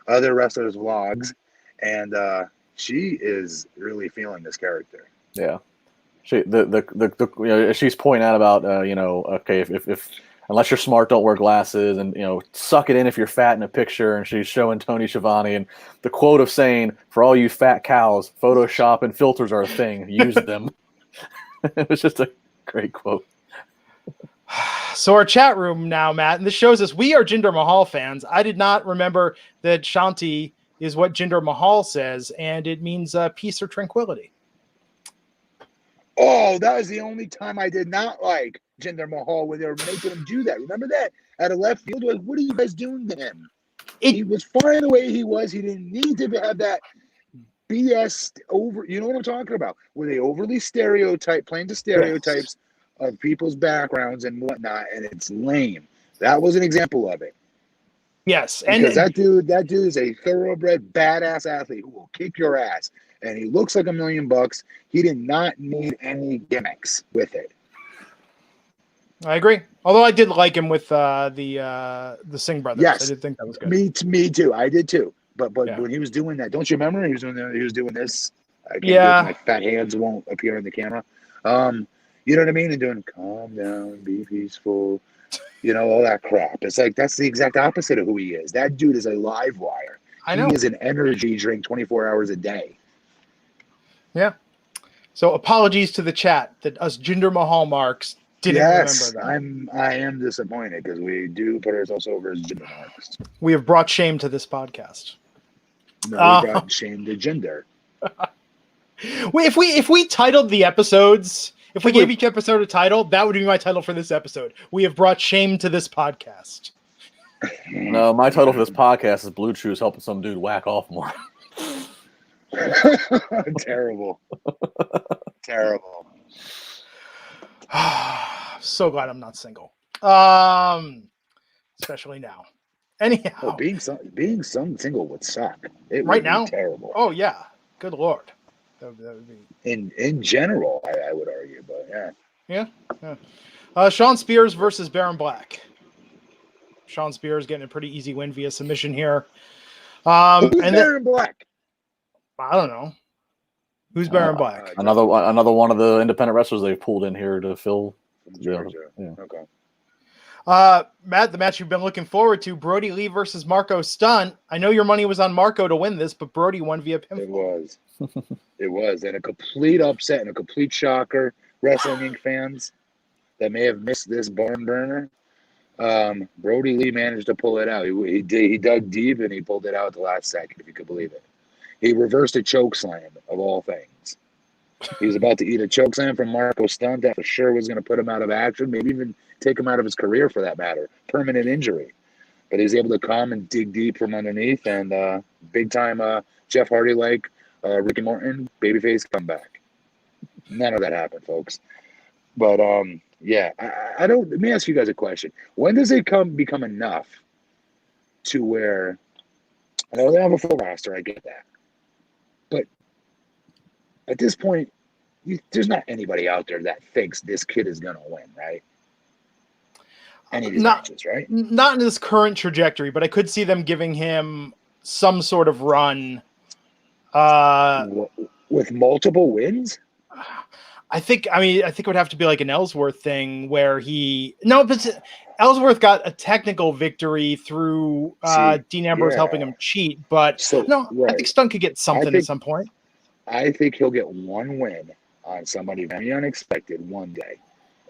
Other wrestlers' vlogs, and she is really feeling this character. Yeah, she's pointing out about okay, if unless you're smart, don't wear glasses, and suck it in if you're fat in a picture. And she's showing Tony Schiavone and the quote of saying, "For all you fat cows, Photoshop and filters are a thing. Use them." It was just a great quote. So our chat room now, Matt, and this shows us we are Jinder Mahal fans. I did not remember that Shanti is what Jinder Mahal says, and it means peace or tranquility. Oh, that was the only time I did not like Jinder Mahal when they were making him do that. Remember that? Out of left field, like, what are you guys doing to him? He was fine the way he was. He didn't need to have that BS over. You know what I'm talking about? Where they overly playing to stereotypes of people's backgrounds and whatnot, and it's lame. That was an example of it. Yes, because that dude is a thoroughbred badass athlete who will kick your ass, and he looks like $1 million. He did not need any gimmicks with it. I agree. Although I did like him with the Singh brothers. Yes, I did think that was good. Me too. I did too. But when he was doing that, don't you remember? He was doing this. I can't do it. My fat hands won't appear in the camera. You know what I mean? And doing calm down, be peaceful. All that crap. It's like that's the exact opposite of who he is. That dude is a live wire. I know. He is an energy drink 24 hours a day. Yeah. So apologies to the chat that us Jinder Mahal marks didn't remember that. I am disappointed because we do put ourselves over as Jinder marks. We have brought shame to this podcast. No, we brought shame to Jinder. Wait, if we titled the episodes. If we gave each episode a title, that would be my title for this episode. We have brought shame to this podcast. No, my title for this podcast is Blue Chews helping some dude whack off more. Terrible. Terrible. So glad I'm not single. Especially now. Anyhow. Being single would suck. It right would now? Be terrible. Oh, yeah. Good Lord. That would be... In general, I would argue, but yeah. Yeah. Shawn Spears versus Baron Black. Shawn Spears getting a pretty easy win via submission here. Who's Baron Black? I don't know. Who's Baron Black? Another one of the independent wrestlers they've pulled in here to fill. Georgia. Yeah. Okay. Matt, the match you've been looking forward to, Brody Lee versus Marco Stunt. I know your money was on Marco to win this, but Brody won via pinfall. It was. It was. And a complete upset and a complete shocker. Wrestling Inc. fans that may have missed this barn burner. Brody Lee managed to pull it out. He dug deep and he pulled it out at the last second, if you could believe it. He reversed a choke slam, of all things. He was about to eat a choke slam from Marco Stunt that for sure was going to put him out of action, maybe even take him out of his career for that matter. Permanent injury. But he was able to come and dig deep from underneath, and big time Jeff Hardy-like Ricky Morton babyface comeback. None of that happened, folks. But yeah, I don't. Let me ask you guys a question. When does it become enough to where I know they have a full roster? I get that, but at this point, there's not anybody out there that thinks this kid is gonna win, right? Any of these matches, right? Not in this current trajectory, but I could see them giving him some sort of run. With multiple wins? I think it would have to be like an Ellsworth thing where but Ellsworth got a technical victory through Dean Ambrose helping him cheat, but I think Stunt could get something at some point. I think he'll get one win on somebody very unexpected one day,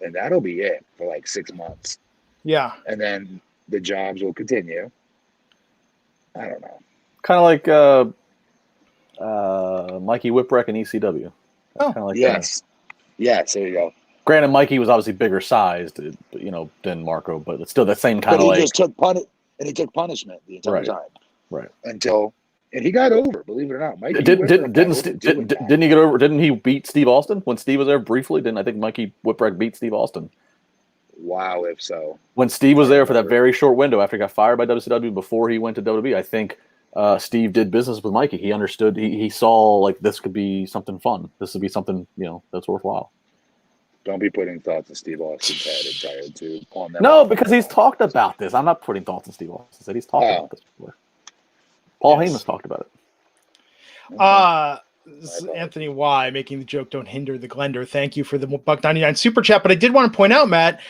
and that'll be it for like 6 months. Yeah. And then the jobs will continue. I don't know. Kind of like Mikey Whipwreck in ECW. Kind of like yes. Yes, there you go. Granted, Mikey was obviously bigger sized, than Marco, but it's still the same kind of like. He took punishment the entire time. Right. And he got over, believe it or not. Mikey didn't he get over? Didn't he beat Steve Austin when Steve was there briefly? Didn't I think Mikey Whipwreck beat Steve Austin? Wow, if so. When Steve was there for that very short window after he got fired by WCW before he went to WWE, I think Steve did business with Mikey. He understood. He saw like this could be something fun. This would be something that's worthwhile. Don't be putting thoughts in Steve Austin's head and trying to palm them. No, because he's talked about this. I'm not putting thoughts in Steve Austin's head. He's talked about this before. Paul Heyman's talked about it. This is Anthony Y making the joke, don't hinder the Glender. Thank you for the $1.99 super chat. But I did want to point out, Matt,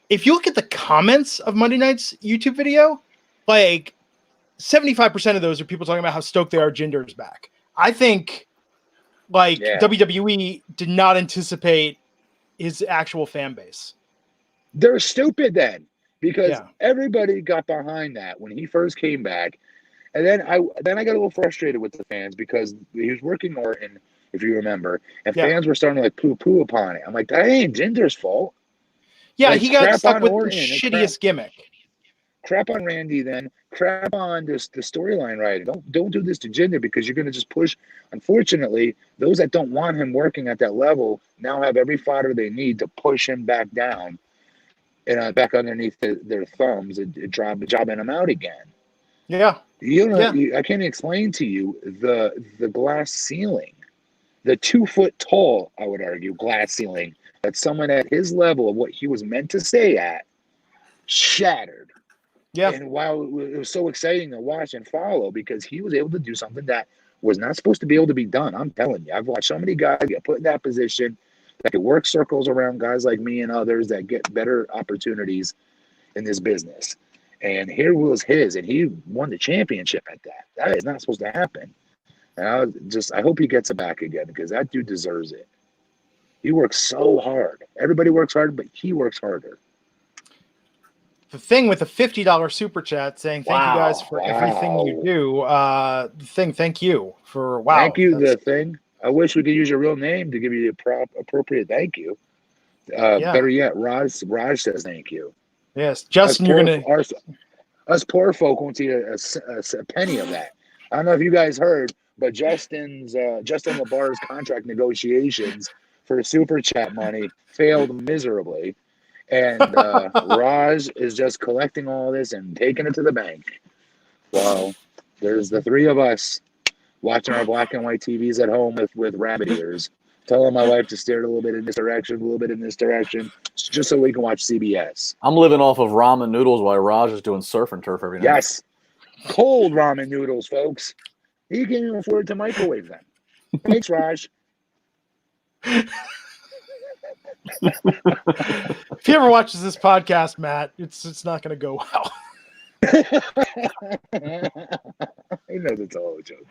if you look at the comments of Monday night's YouTube video, like 75% of those are people talking about how stoked they are Jinder's back. I think WWE did not anticipate his actual fan base. They're stupid then, because everybody got behind that when he first came back. And then I got a little frustrated with the fans because he was working Orton, if you remember, and fans were starting to like poo-poo upon it. I'm like, that ain't Jinder's fault. Yeah, like, he got stuck with Orton the shittiest gimmick. Crap on Randy, then crap on the storyline writing. Don't do this to Jinder, because you're going to just push. Unfortunately, those that don't want him working at that level now have every fodder they need to push him back down and back underneath their thumbs and jobbing him out again. Yeah. I can't explain to you the glass ceiling, the 2 foot tall, I would argue, glass ceiling that someone at his level of what he was meant to stay at shattered. Yeah. And while it was so exciting to watch and follow, because he was able to do something that was not supposed to be able to be done. I'm telling you, I've watched so many guys get put in that position that could work circles around guys like me and others that get better opportunities in this business. And here was his, and he won the championship at that. That is not supposed to happen. And I hope he gets it back again, because that dude deserves it. He works so hard. Everybody works hard, but he works harder. The thing with a $50 super chat saying thank you guys for everything you do. Thank you for Thank you, the thing. I wish we could use your real name to give you the appropriate thank you. Better yet, Raj says thank you. Yes, Justin, us poor folk won't see a penny of that. I don't know if you guys heard, but Justin LaBar's contract negotiations for super chat money failed miserably, and Raj is just collecting all this and taking it to the bank. Well, there's the three of us watching our black and white TVs at home with rabbit ears, telling my wife to steer it a little bit in this direction, a little bit in this direction, just so we can watch CBS. I'm living off of ramen noodles while Raj is doing surf and turf every night. Yes. Cold ramen noodles, folks. He can't even afford to microwave them. Thanks, Raj. If he ever watches this podcast, Matt, it's not going to go well. He knows it's all a joke.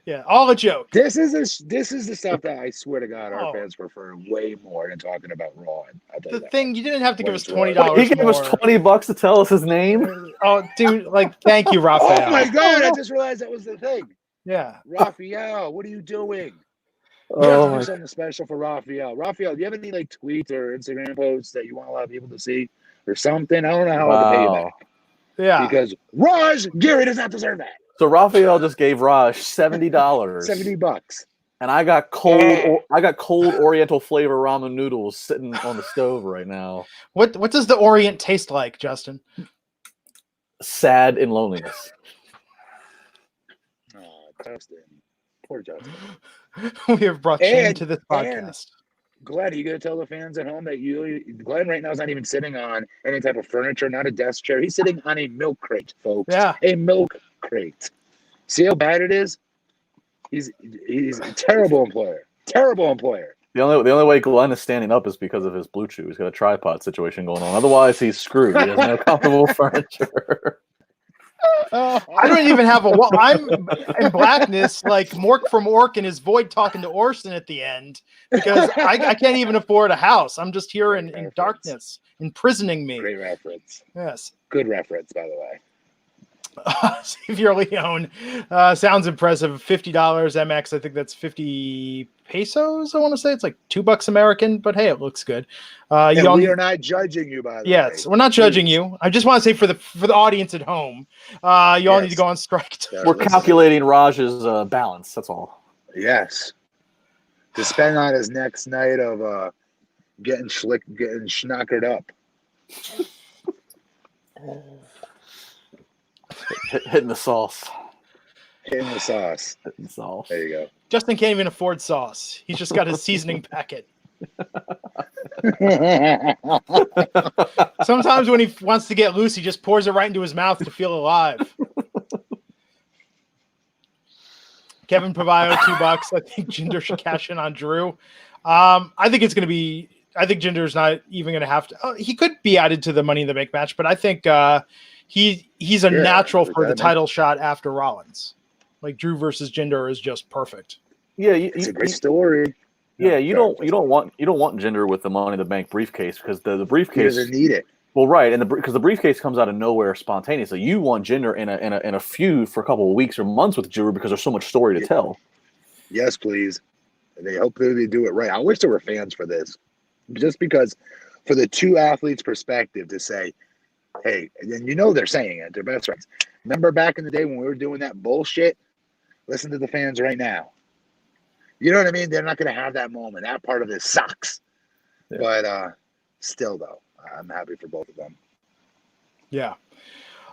Yeah, all a joke. This is the stuff that I swear to God our fans prefer way more than talking about Raw. The thing, you didn't have to give us $20. He gave us $20 to tell us his name. Oh, dude! Thank you, Raphael. Oh my God! I just realized that was the thing. Yeah, Raphael, what are you doing? Oh, do something special for Raphael. Raphael, do you have any tweets or Instagram posts that you want a lot of people to see or something? I don't know how I can pay you back. Yeah, because Raj Gary does not deserve that. So Raphael just gave Raj $70. $70. And I got cold Oriental flavor ramen noodles sitting on the stove right now. What does the Orient taste like, Justin? Sad and loneliness. Oh, Justin. Poor Justin. We have brought shame to this podcast. Glenn, are you going to tell the fans at home that Glenn right now is not even sitting on any type of furniture, not a desk chair. He's sitting on a milk crate, folks. Yeah. A milk crate. See how bad it is? He's a terrible employer. Terrible employer. The only way Glenn is standing up is because of his blue chew. He's got a tripod situation going on. Otherwise, he's screwed. He has no comfortable furniture. I don't even have I'm in blackness, like Mork from Ork and his void talking to Orson at the end, because I can't even afford a house. I'm just here in darkness, imprisoning me. Great reference. Yes. Good reference, by the way. Xavier Leone sounds impressive. $50 MX. I think that's 50 pesos. I want to say it's like $2 American, but hey, it looks good. We are not judging you, by the way. Yes, we're not judging you. I just want to say for the audience at home, you all need to go on strike. We're calculating Raj's balance. That's all. Yes. To spend on his next night of getting schnockered up. Hitting the sauce. Hitting the sauce. Sauce. There you go. Justin can't even afford sauce. He's just got his seasoning packet. Sometimes when he wants to get loose, he just pours it right into his mouth to feel alive. Kevin Pavayo, $2. I think Jinder should cash in on Drew. I think it's going to be. I think Jinder's not even going to have to. He could be added to the Money in the Bank match, but I think he's a natural for the title shot after Rollins. Like Drew versus Jinder is just perfect. Yeah, it's a great story. Yeah, you don't want Jinder with the Money in the Bank briefcase because the briefcase he doesn't need it. Well, right, and because the briefcase comes out of nowhere spontaneously. You want Jinder in a feud for a couple of weeks or months with Drew because there's so much story to tell. Yes, please. They hope that they do it right. I wish there were fans for this, just because, for the two athletes' perspective, to say, "Hey," and they're saying it. They're best friends. Remember back in the day when we were doing that bullshit? Listen to the fans right now. You know what I mean? They're not going to have that moment. That part of this sucks. Yeah. But still, though, I'm happy for both of them. Yeah.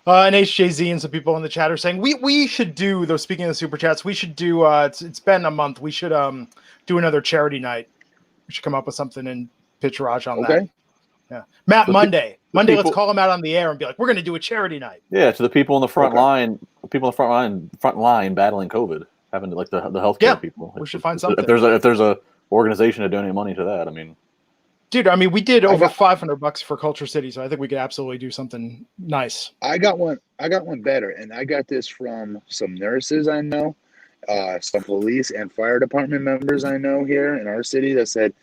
And HJZ and some people in the chat are saying we should do, though, speaking of the super chats, we should do, it's been a month. We should do another charity night. We should come up with something and pitch Raj on that. Yeah. Matt, Monday, let's call him out on the air and be like, we're going to do a charity night. Yeah. To the people in the front line, front line battling COVID, having to, like the healthcare people. We should find something. If there's a organization to donate money to that, I mean. Dude, I mean, we did over $500 for Culture City, so I think we could absolutely do something nice. I got one better, and I got this from some nurses I know, some police and fire department members I know here in our city that said,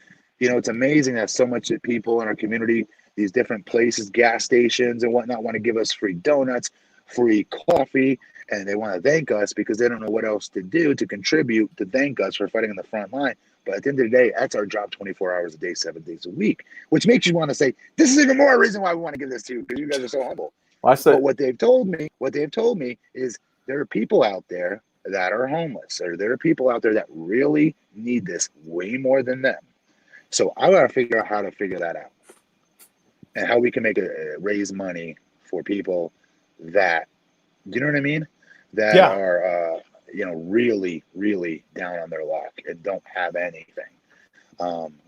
it's amazing that so much people in our community, these different places, gas stations and whatnot, want to give us free donuts, free coffee, and they want to thank us because they don't know what else to do to contribute to thank us for fighting on the front line. But at the end of the day, that's our job 24 hours a day, 7 days a week, which makes you want to say, this is even more reason why we want to give this to you, because you guys are so humble. But what they've told me is there are people out there that are homeless, or there are people out there that really need this way more than them. So I got to figure out how to figure that out and how we can raise money for people that, do you know what I mean? That are, really, really down on their luck and don't have anything.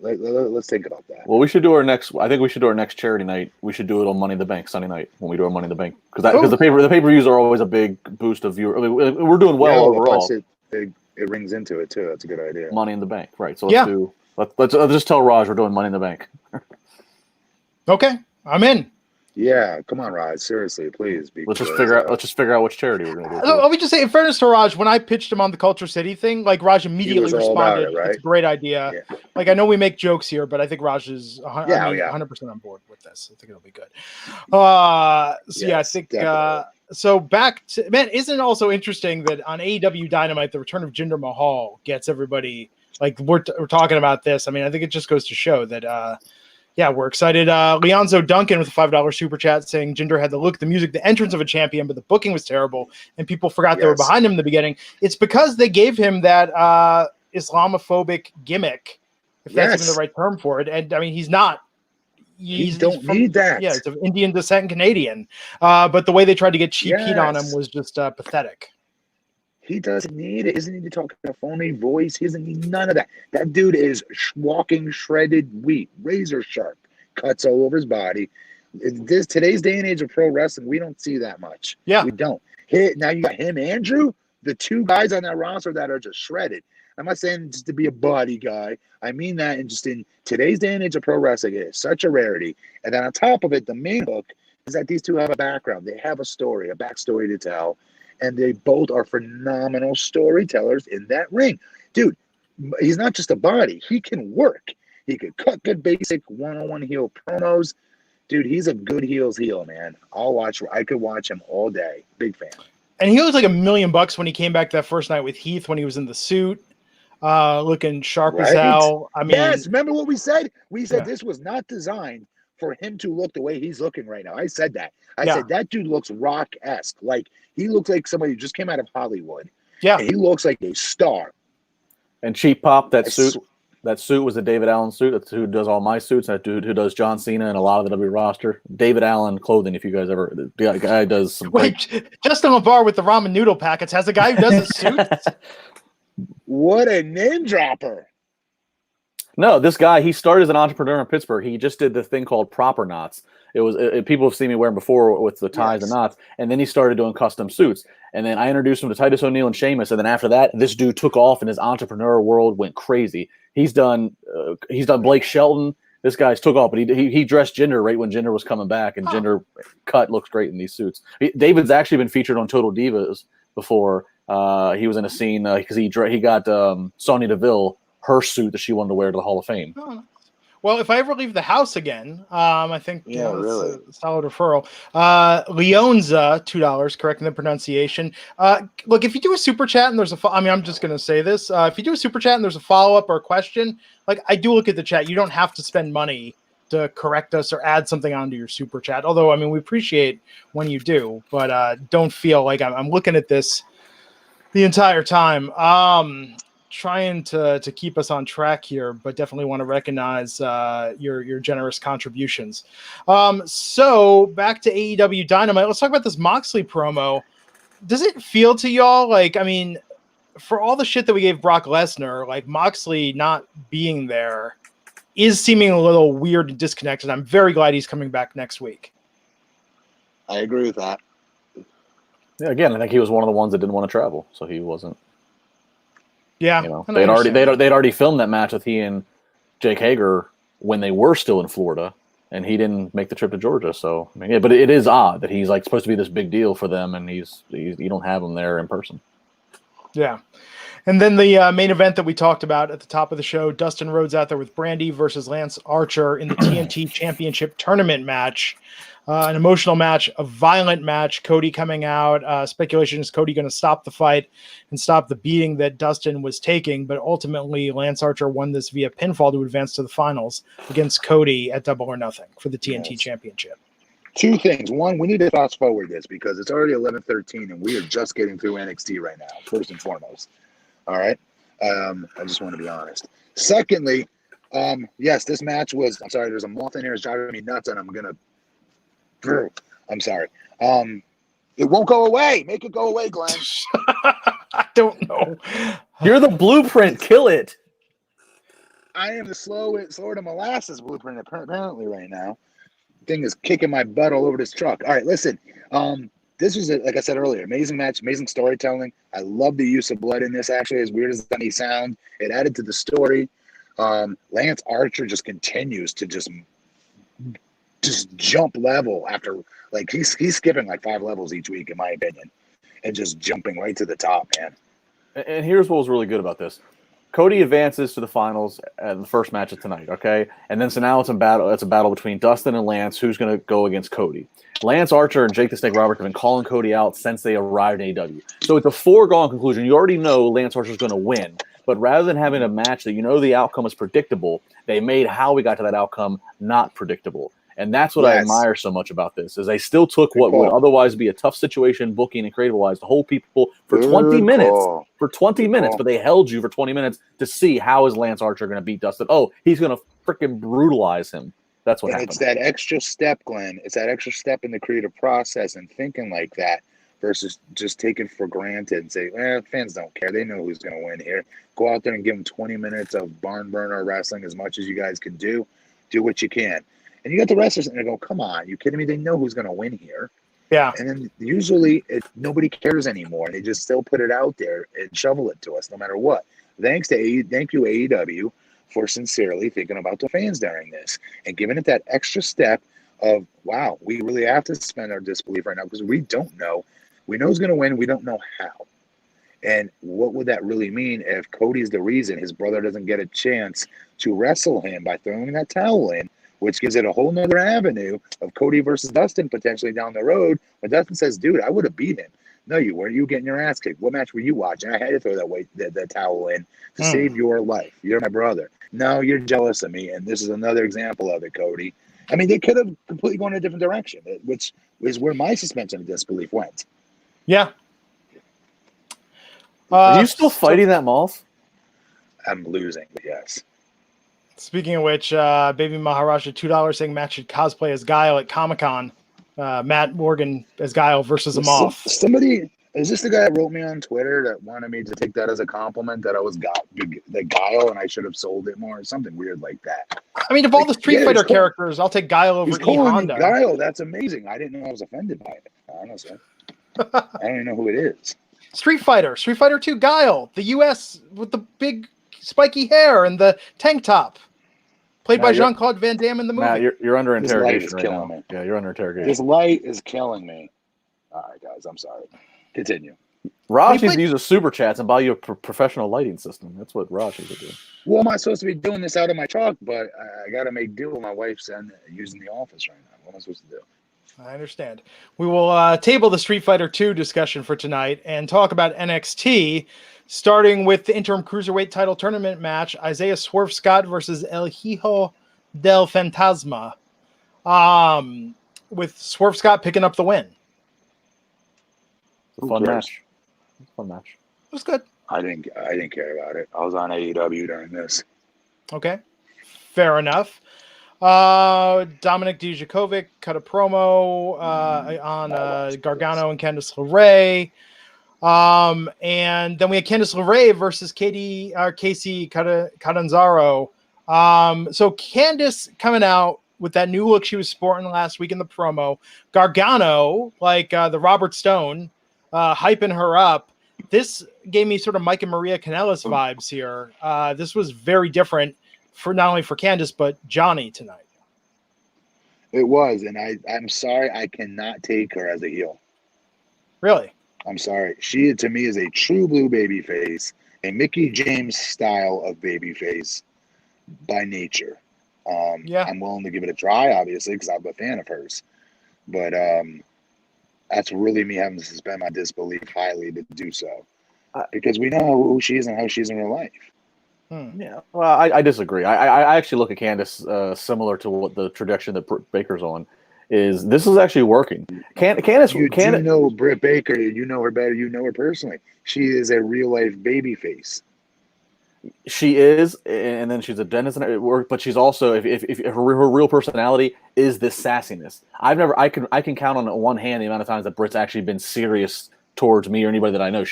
Let's think about that. Well, we should do our next charity night. We should do it on Money in the Bank Sunday night when we do our Money in the Bank, because the pay-per-views are always a big boost of viewer. I mean, we're doing well overall. It rings into it too. That's a good idea. Money in the Bank, right? So let's just tell Raj we're doing Money in the Bank. Okay, I'm in. Yeah, come on, Raj. Seriously, please. Let's just figure out which charity we're going to do. Let me just say, in fairness to Raj, when I pitched him on the Culture City thing, like Raj immediately responded. Right? It's a great idea. Yeah. Like I know we make jokes here, but I think Raj is 100% on board with this. I think it'll be good. I think. So back to isn't it also interesting that on AEW Dynamite, the return of Jinder Mahal gets everybody like we're talking about this. I mean, I think it just goes to show that. We're excited. Leonzo Duncan with a $5 super chat saying Jinder had the look, the music, the entrance of a champion, but the booking was terrible, and people forgot they were behind him in the beginning. It's because they gave him that Islamophobic gimmick, if that's even the right term for it. And I mean, he's not. He don't need that. Yeah, it's of Indian descent and Canadian. But the way they tried to get cheap heat on him was just pathetic. He doesn't need it. He doesn't need to talk in a phony voice. He doesn't need none of that. That dude is walking shredded wheat, razor sharp, cuts all over his body. Today's day and age of pro wrestling, we don't see that much. Yeah. We don't. Now you got him, Andrew, the two guys on that roster that are just shredded. I'm not saying just to be a body guy. I mean that in today's day and age of pro wrestling, it is such a rarity. And then on top of it, the main hook is that these two have a background. They have a story, a backstory to tell. And they both are phenomenal storytellers in that ring. Dude, he's not just a body. He can work. He could cut good basic one-on-one heel promos. Dude, he's a good heel, man. I could watch him all day. Big fan. And he looked like $1 million when he came back that first night with Heath when he was in the suit, looking sharp as hell. I mean, yes, remember what we said? We said this was not designed for him to look the way he's looking right now. I said that. I said that dude looks Rock-esque. Like he looks like somebody who just came out of Hollywood. Yeah. And he looks like a star. And Cheap Pop, that suit. That suit was a David Allen suit. That's who does all my suits. That dude who does John Cena and a lot of the W roster. David Allen clothing. If you guys ever, the guy does some. Justin LaBar with the ramen noodle packets has a guy who does his suits. What a name dropper! No, this guy, he started as an entrepreneur in Pittsburgh. He just did the thing called proper knots. People have seen me wear them before with the ties and knots, and then he started doing custom suits. And then I introduced him to Titus O'Neil and Sheamus, and then after that, this dude took off, and his entrepreneur world went crazy. He's done Blake Shelton. This guy's took off, but he dressed Jinder right when Jinder was coming back, and Jinder cut looks great in these suits. David's actually been featured on Total Divas before. He was in a scene because he got Sonya Deville her suit that she wanted to wear to the Hall of Fame. Oh. Well, if I ever leave the house again, I think really. it's a solid referral. Leonza, $2, correcting the pronunciation. Look, if you do a super chat and there's I'm just going to say this. If you do a super chat and there's a follow-up or a question, like I do look at the chat. You don't have to spend money to correct us or add something onto your super chat. Although, I mean, we appreciate when you do, but don't feel like I'm looking at this the entire time. Trying to keep us on track here, but definitely want to recognize your generous contributions. So back to AEW Dynamite. Let's talk about this Moxley promo. Does it feel to y'all like, I mean, for all the shit that we gave Brock Lesnar, like Moxley not being there is seeming a little weird and disconnected. I'm very glad he's coming back next week. I agree with that. Yeah, again, I think he was one of the ones that didn't want to travel, so he wasn't. Yeah, they'd already filmed that match with he and Jake Hager when they were still in Florida, and he didn't make the trip to Georgia. So, I mean, yeah, but it is odd that he's like supposed to be this big deal for them, and you don't have him there in person. Yeah, and then the main event that we talked about at the top of the show: Dustin Rhodes out there with Brandy versus Lance Archer in the TNT Championship Tournament match. An emotional match, a violent match. Cody coming out. Speculation is Cody going to stop the fight and stop the beating that Dustin was taking. But ultimately, Lance Archer won this via pinfall to advance to the finals against Cody at Double or Nothing for the TNT Championship. Two things. One, we need to fast forward this because it's already 11:13 and we are just getting through NXT right now, first and foremost. All right? I just want to be honest. Secondly, yes, this match was – I'm sorry, there's a moth in here. It's driving me nuts, and I'm going to – I'm sorry. It won't go away. Make it go away, Glenn. I don't know. You're the blueprint. Kill it. I am the slower to molasses blueprint apparently right now. Thing is kicking my butt all over this truck. All right, listen. This was, like I said earlier, amazing match, amazing storytelling. I love the use of blood in this, actually, as weird as that may sound. It added to the story. Lance Archer just continues to just jump level after, like, he's skipping like 5 levels each week, in my opinion, and just jumping right to the top, man. And here's what was really good about this. Cody advances to the finals at the first match of tonight, okay? And then so now it's a battle between Dustin and Lance, who's going to go against Cody. Lance Archer and Jake the Snake Roberts have been calling Cody out since they arrived in AEW. So it's a foregone conclusion. You already know Lance Archer's going to win. But rather than having a match that you know the outcome is predictable, they made how we got to that outcome not predictable. And that's what I admire so much about this, is they still took what would otherwise be a tough situation, booking and creative-wise, to hold people for 20 minutes. For 20 minutes, but they held you for 20 minutes to see how is Lance Archer going to beat Dustin. Oh, he's going to freaking brutalize him. That's what happened. It's that extra step, Glenn. It's that extra step in the creative process and thinking like that versus just taking for granted and say, fans don't care. They know who's going to win here. Go out there and give them 20 minutes of barn burner wrestling as much as you guys can do. Do what you can. And you got the wrestlers and they go, come on, you kidding me? They know who's going to win here. Yeah. And then usually nobody cares anymore. They just still put it out there and shovel it to us no matter what. Thank you, AEW, for sincerely thinking about the fans during this and giving it that extra step of, wow, we really have to suspend our disbelief right now because we don't know. We know who's going to win. We don't know how. And what would that really mean if Cody's the reason his brother doesn't get a chance to wrestle him by throwing that towel in, which gives it a whole nother avenue of Cody versus Dustin potentially down the road. When Dustin says, dude, I would have beat him. No, you weren't. You were getting your ass kicked. What match were you watching? I had to throw that towel in to save your life. You're my brother. No, you're jealous of me. And this is another example of it, Cody. I mean, they could have completely gone in a different direction, which is where my suspension of disbelief went. Yeah. Are you still fighting that moth? I'm losing, but yes. Speaking of which, Baby Maharaja $2 saying Matt should cosplay as Guile at Comic-Con. Matt Morgan as Guile versus a moth. Somebody, is this the guy that wrote me on Twitter that wanted me to take that as a compliment that I was the Guile and I should have sold it more or something weird like that? I mean, of all the Street Fighter characters, I'll take Guile over E Honda. Guile, that's amazing. I didn't know I was offended by it, honestly. I don't even know who it is. Street Fighter 2 Guile, the US with the big spiky hair and the tank top. Played by Jean-Claude Van Damme in the movie. Matt, you're under interrogation right now. Me. Yeah, you're under interrogation. This light is killing me. All right, guys, I'm sorry. Continue. Raj needs to use a super chats and buy you a professional lighting system. That's what Raj needs to do. Well, am I supposed to be doing this out of my truck? But I got to make do with my wife's and using the office right now. What am I supposed to do? I understand. We will table the Street Fighter 2 discussion for tonight and talk about NXT, starting with the interim cruiserweight title tournament match, Isaiah Swerve Scott versus El Hijo del Fantasma, with Swerve Scott picking up the win. Fun match. Fun match. It was good. I didn't care about it. I was on AEW during this. Okay, fair enough. Dominic Dijakovic cut a promo on Gargano and Candice LeRae. And then we had Candice LeRae versus Casey Catanzaro. So Candice coming out with that new look she was sporting last week in the promo. Gargano, like the Robert Stone, hyping her up. This gave me sort of Mike and Maria Kanellis vibes here. This was very different for not only for Candice, but Johnny tonight. It was, and I'm sorry, I cannot take her as a heel. Really? I'm sorry. She, to me, is a true blue babyface, a Mickey James style of babyface by nature. Yeah. I'm willing to give it a try, obviously, because I'm a fan of hers. But that's really me having to suspend my disbelief highly to do so. Because we know who she is and how she is in real life. Yeah, well, I disagree. I actually look at Candice similar to what the trajectory that Britt Baker's on. This is actually working. Candice, you know Britt Baker. You know her better. You know her personally. She is a real life baby face. She is, and then she's a dentist at work. But she's also, if her real personality is this sassiness. I can count on one hand the amount of times that Britt's actually been serious towards me or anybody that I know.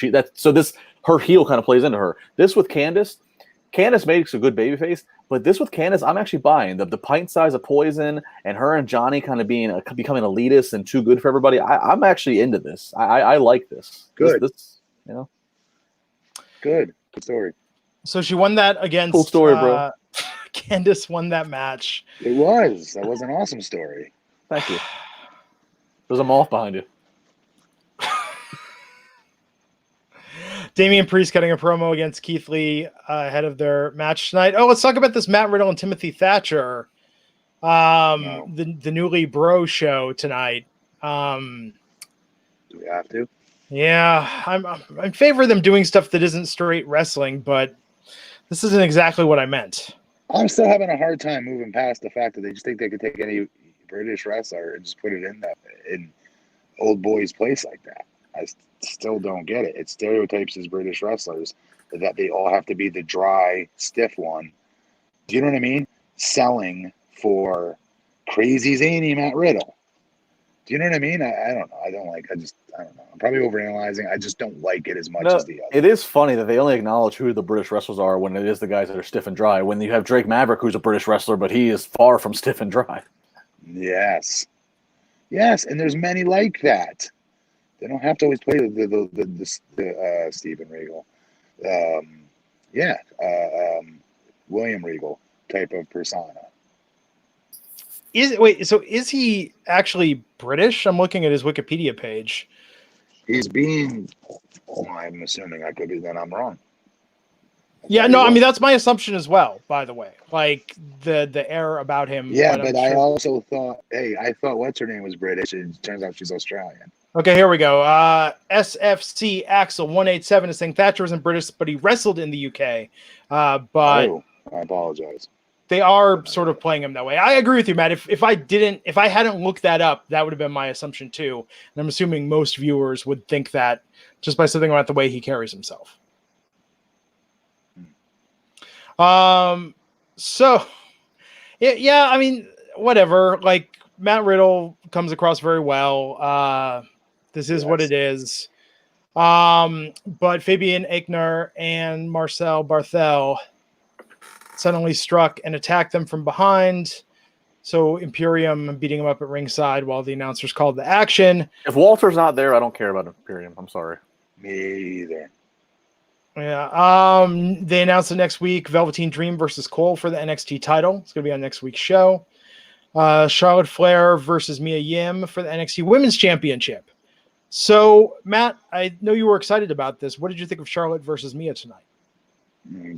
Her heel kind of plays into her. This with Candice makes a good babyface, but this with Candice, I'm actually buying the pint size of poison and her and Johnny kind of becoming elitist and too good for everybody. I'm actually into this. I like this. Good. Good story. So she won that against. Cool story, bro. Candice won that match. That was an awesome story. Thank you. There's a moth behind you. Damian Priest cutting a promo against Keithley ahead of their match tonight. Oh, let's talk about this Matt Riddle and Timothy Thatcher, the newly bro show tonight. Do we have to? Yeah, I'm in favor of them doing stuff that isn't straight wrestling, but this isn't exactly what I meant. I'm still having a hard time moving past the fact that they just think they could take any British wrestler and just put it in old boy's place like that. I still don't get it. It stereotypes as British wrestlers that they all have to be the dry, stiff one. Do you know what I mean? Selling for crazy zany Matt Riddle. Do you know what I mean? I don't know. I don't know. I'm probably overanalyzing. I just don't like it as much as the other. It is funny that they only acknowledge who the British wrestlers are when it is the guys that are stiff and dry. When you have Drake Maverick, who's a British wrestler, but he is far from stiff and dry. Yes, and there's many like that. They don't have to always play the Steven Regal, William Regal type of persona. So is he actually British? I'm looking at his Wikipedia page. I'm assuming I could be, then I'm wrong. I mean, that's my assumption as well, by the way. Like the air about him. Yeah, but I also thought, what's her name was British, and it turns out she's Australian. Okay, here we go. SFC Axel 187 is saying Thatcher isn't British, but he wrestled in the UK. But I apologize. They are sort of playing him that way. I agree with you, Matt. If I hadn't looked that up, that would have been my assumption too. And I'm assuming most viewers would think that just by something about the way he carries himself. So Yeah, I mean, whatever. Like, Matt Riddle comes across very well. This is what it is. But Fabian Aichner and Marcel Barthel suddenly struck and attacked them from behind. So Imperium beating him up at ringside while the announcers called the action. If Walter's not there, I don't care about Imperium. I'm sorry. Me either. Yeah. They announced the next week Velveteen Dream versus Cole for the NXT title. It's going to be on next week's show. Charlotte Flair versus Mia Yim for the NXT Women's Championship. So, Matt, I know you were excited about this. What did you think of Charlotte versus Mia tonight?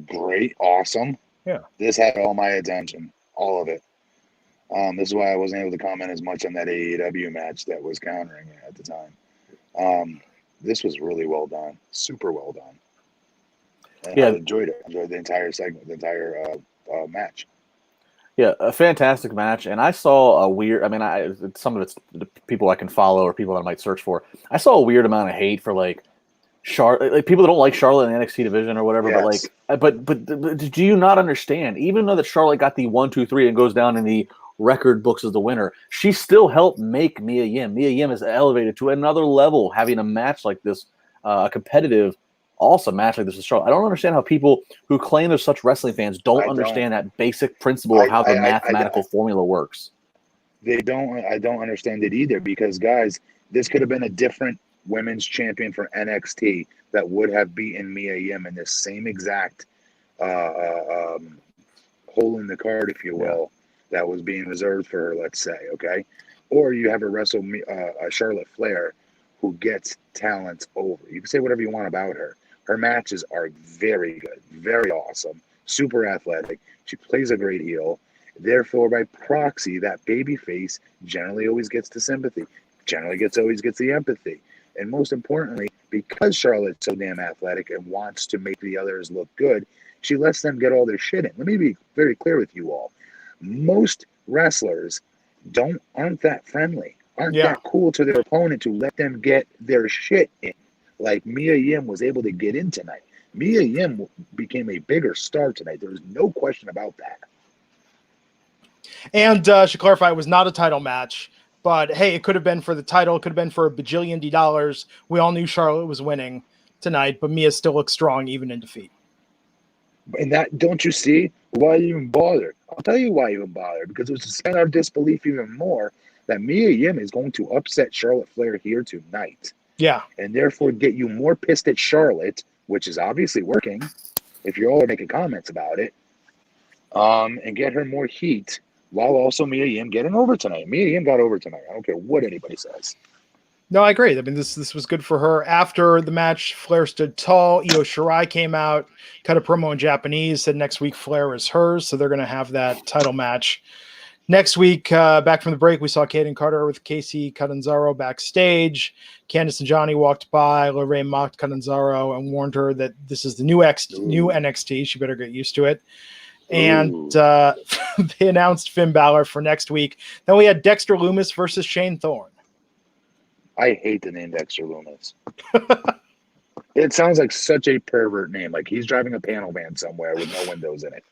Great. Awesome. Yeah. This had all my attention. All of it. This is why I wasn't able to comment as much on that AEW match that was countering it at the time. This was really well done. Super well done. And I enjoyed it. I enjoyed the entire segment, the entire match. Yeah, a fantastic match. And I saw a weird, I mean, some of it's the people I can follow or people that I might search for. I saw a weird amount of hate for like Charlotte, like people that don't like Charlotte in the NXT division or whatever. Yes. But do you not understand? Even though that Charlotte got the 1, 2, 3 and goes down in the record books as the winner, she still helped make Mia Yim. Mia Yim is elevated to another level, having a match like this, a competitive, awesome match like this with Charlotte. I don't understand how people who claim they're such wrestling fans don't understand that basic principle of how the mathematical formula works. They don't. I don't understand it either because, guys, this could have been a different women's champion for NXT that would have beaten Mia Yim in this same exact hole in the card, if you will, that was being reserved for her, let's say, okay? Or you have her wrestle Charlotte Flair, who gets talents over. You can say whatever you want about her. Her matches are very good, very awesome, super athletic. She plays a great heel. Therefore, by proxy, that baby face generally always gets the sympathy, always gets the empathy. And most importantly, because Charlotte's so damn athletic and wants to make the others look good, she lets them get all their shit in. Let me be very clear with you all. Most wrestlers aren't that friendly, aren't that cool to their opponent to let them get their shit in. Like Mia Yim was able to get in tonight. Mia Yim became a bigger star tonight. There's no question about that. And should clarify, it was not a title match, but hey, it could have been for the title. It could have been for $1 bajillion. We all knew Charlotte was winning tonight, but Mia still looks strong even in defeat. And that, don't you see? Why even bother? I'll tell you why even bother. Because it was to suspend our disbelief even more that Mia Yim is going to upset Charlotte Flair here tonight. Yeah. And therefore get you more pissed at Charlotte, which is obviously working, if you're all making comments about it, and get her more heat, while also Mia Yim getting over tonight. Mia Yim got over tonight. I don't care what anybody says. No, I agree. I mean, this was good for her. After the match, Flair stood tall. Io Shirai came out, cut a promo in Japanese, said next week Flair is hers, so they're going to have that title match. Next week, back from the break, we saw Kaden Carter with Casey Catanzaro backstage. Candice and Johnny walked by. Lorraine mocked Catanzaro and warned her that this is the new NXT. She better get used to it. And they announced Finn Balor for next week. Then we had Dexter Loomis versus Shane Thorn. I hate the name Dexter Loomis. It sounds like such a pervert name. Like he's driving a panel van somewhere with no windows in it.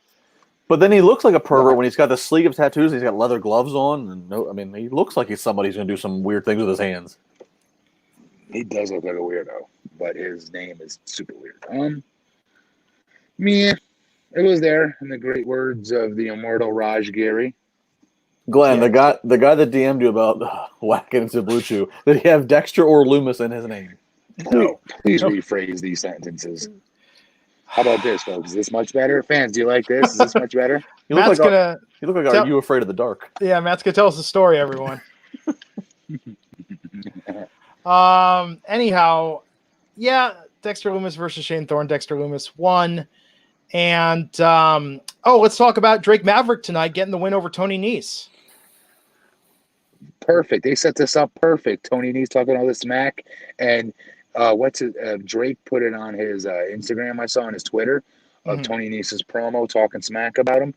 But then he looks like a pervert when he's got the sleeve of tattoos. He's got leather gloves on. And he looks like he's somebody who's going to do some weird things with his hands. He does look like a weirdo, but his name is super weird. It was there in the great words of the immortal Raj Giri. Glenn, the guy that DM'd you about whacking into Blue Chew, did he have Dexter or Loomis in his name? No, please rephrase these sentences. How about this, folks? Is this much better? Fans, do you like this? Is this much better? You look like Are You Afraid of the Dark? Yeah, Matt's going to tell us the story, everyone. Anyhow, Dexter Loomis versus Shane Thorn. Dexter Loomis won. And, let's talk about Drake Maverick tonight, getting the win over Tony Nese. Perfect. They set this up perfect. Tony Nese talking all this smack. And Drake put it on his Instagram, I saw on his Twitter, of Tony Nese's promo talking smack about him.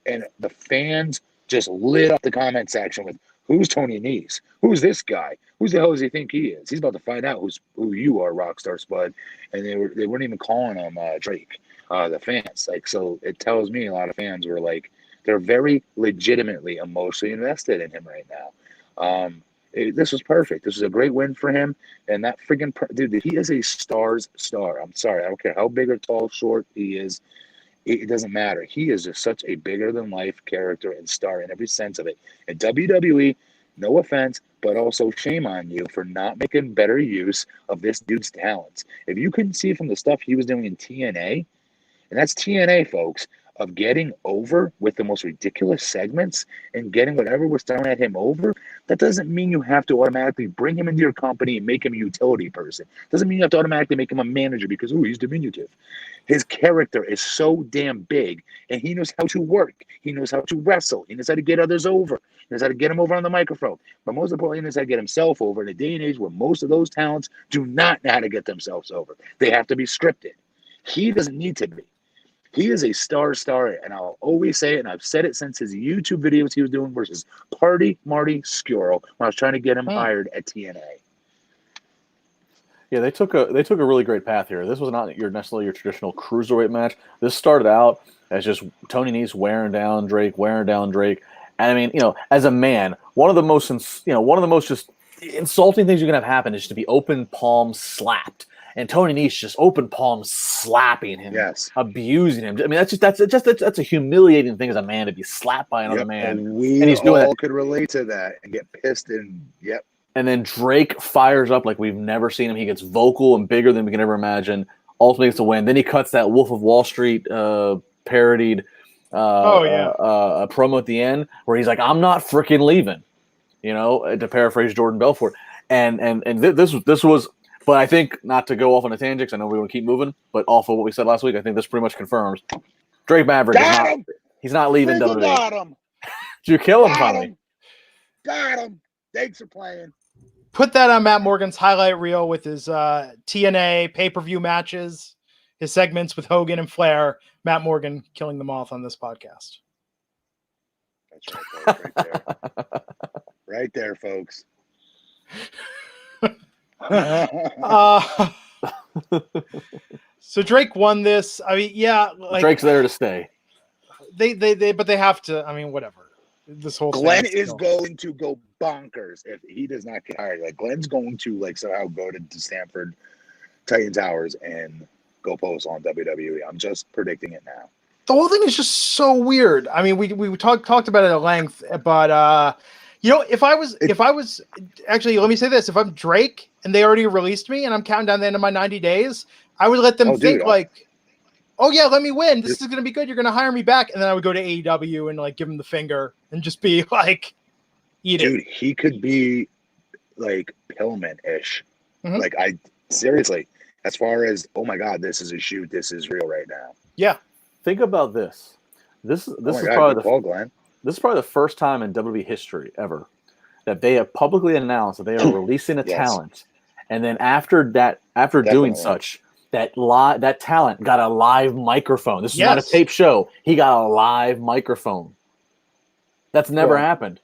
And the fans just lit up the comment section with, who's Tony Nese? Who's this guy? Who's the hell does he think he is? He's about to find out who you are, Rockstar Spud. And they weren't even calling him Drake. The fans, so it tells me a lot of fans were like They're very legitimately emotionally invested in him right now. This was perfect. This was a great win for him. And that freaking dude, he is a star's star. I'm sorry. I don't care how big or tall, short he is. It doesn't matter. He is just such a bigger than life character and star in every sense of it. And WWE, no offense, but also shame on you for not making better use of this dude's talents. If you couldn't see from the stuff he was doing in TNA, and that's TNA, folks, of getting over with the most ridiculous segments and getting whatever was thrown at him over, that doesn't mean you have to automatically bring him into your company and make him a utility person. Doesn't mean you have to automatically make him a manager because, he's diminutive. His character is so damn big, and he knows how to work. He knows how to wrestle. He knows how to get others over. He knows how to get him over on the microphone. But most importantly, he knows how to get himself over in a day and age where most of those talents do not know how to get themselves over. They have to be scripted. He doesn't need to be. He is a star, and I'll always say it, and I've said it since his YouTube videos he was doing versus Party Marty Scurll when I was trying to get him hired at TNA. Yeah, they took a really great path here. This was not necessarily your traditional cruiserweight match. This started out as just Tony Nese wearing down Drake. And I mean, as a man, one of the most just insulting things you can have happen is to be open palm slapped. And Tony Nese just open palm slapping him, abusing him. I mean, that's a humiliating thing as a man to be slapped by another man. And he's doing all could relate to that and get pissed and And then Drake fires up like we've never seen him. He gets vocal and bigger than we can ever imagine. Ultimately gets a win. Then he cuts that Wolf of Wall Street parodied promo at the end where he's like, "I'm not freaking leaving," to paraphrase Jordan Belfort. And this was. But I think, not to go off on a tangent, because I know we want to keep moving, but off of what we said last week, I think this pretty much confirms Drake Maverick he's not leaving WWE. Got him. Did you kill him, finally? Got him. Thanks for playing. Put that on Matt Morgan's highlight reel with his TNA pay-per-view matches, his segments with Hogan and Flair. Matt Morgan killing them off on this podcast. That's right there. Right there, folks. So Drake won this. I mean, Drake's there to stay. But they have to. I mean, whatever. This whole Glenn is going to go bonkers if he does not get hired. Like Glenn's going to somehow go to Stanford Titan Towers and go post on WWE. I'm just predicting it now. The whole thing is just so weird. I mean, we talked about it at length, but if I was actually, let me say this: if I'm Drake and they already released me and I'm counting down the end of my 90 days, I would let them think oh yeah, let me win. This is going to be good. You're going to hire me back. And then I would go to AEW and give him the finger and just be like, eat it. Dude, he could be like Pillman-ish. Mm-hmm. Seriously, as far as, oh my God, this is a shoot. This is real right now. Yeah. Think about this. This is probably the first time in WWE history ever that they have publicly announced that they are releasing a talent, and then after doing such, that talent got a live microphone. This is not a tape show. He got a live microphone. That's never happened.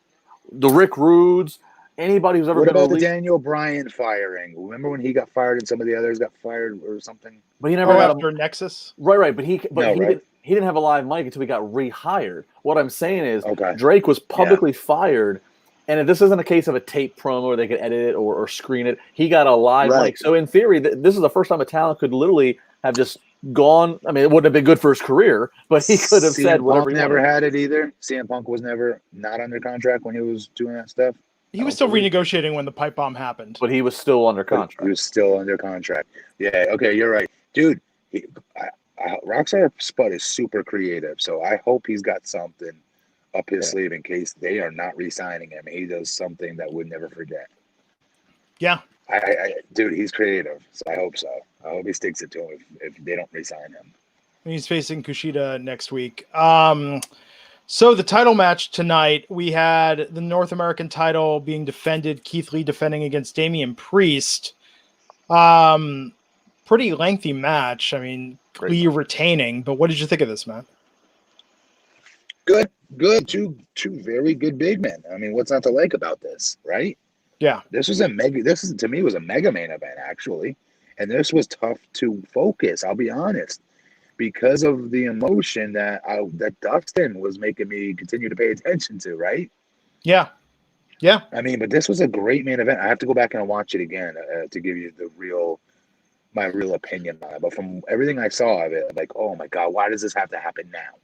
The Rick Rudes, anybody who's ever been released. The Daniel Bryan firing? Remember when he got fired and some of the others got fired or something? But he never got after Nexus. Right. But he didn't have a live mic until he got rehired. What I'm saying is Drake was publicly fired, and if this isn't a case of a tape promo where they could edit it or screen it, he got a live mic. So in theory, this is the first time a talent could literally have just gone. I mean, it wouldn't have been good for his career, but he could have said whatever. CM Punk never had it either. CM Punk was never not under contract when he was doing that stuff. He was still renegotiating when the pipe bomb happened. But he was still under contract. He was still under contract. Yeah, okay, you're right. Dude, Rockstar Spud is super creative, so I hope he's got something up his sleeve in case they are not re-signing him. He does something that we'd never forget. Yeah. Dude, he's creative, so I hope so. I hope he sticks it to him if they don't re-sign him. He's facing Kushida next week. So the title match tonight, we had the North American title being defended, Keithley defending against Damian Priest. Pretty lengthy match. I mean, Lee retaining, but what did you think of this, man? Good. Two very good big men. I mean, what's not to like about this, right? Yeah. This to me was a mega main event, actually. And this was tough to focus, I'll be honest. because of the emotion that Dustin was making me continue to pay attention to, right? Yeah. I mean, but this was a great main event. I have to go back and watch it again to give you my real opinion on it. But from everything I saw of it, I'm like, oh my God, why does this have to happen now?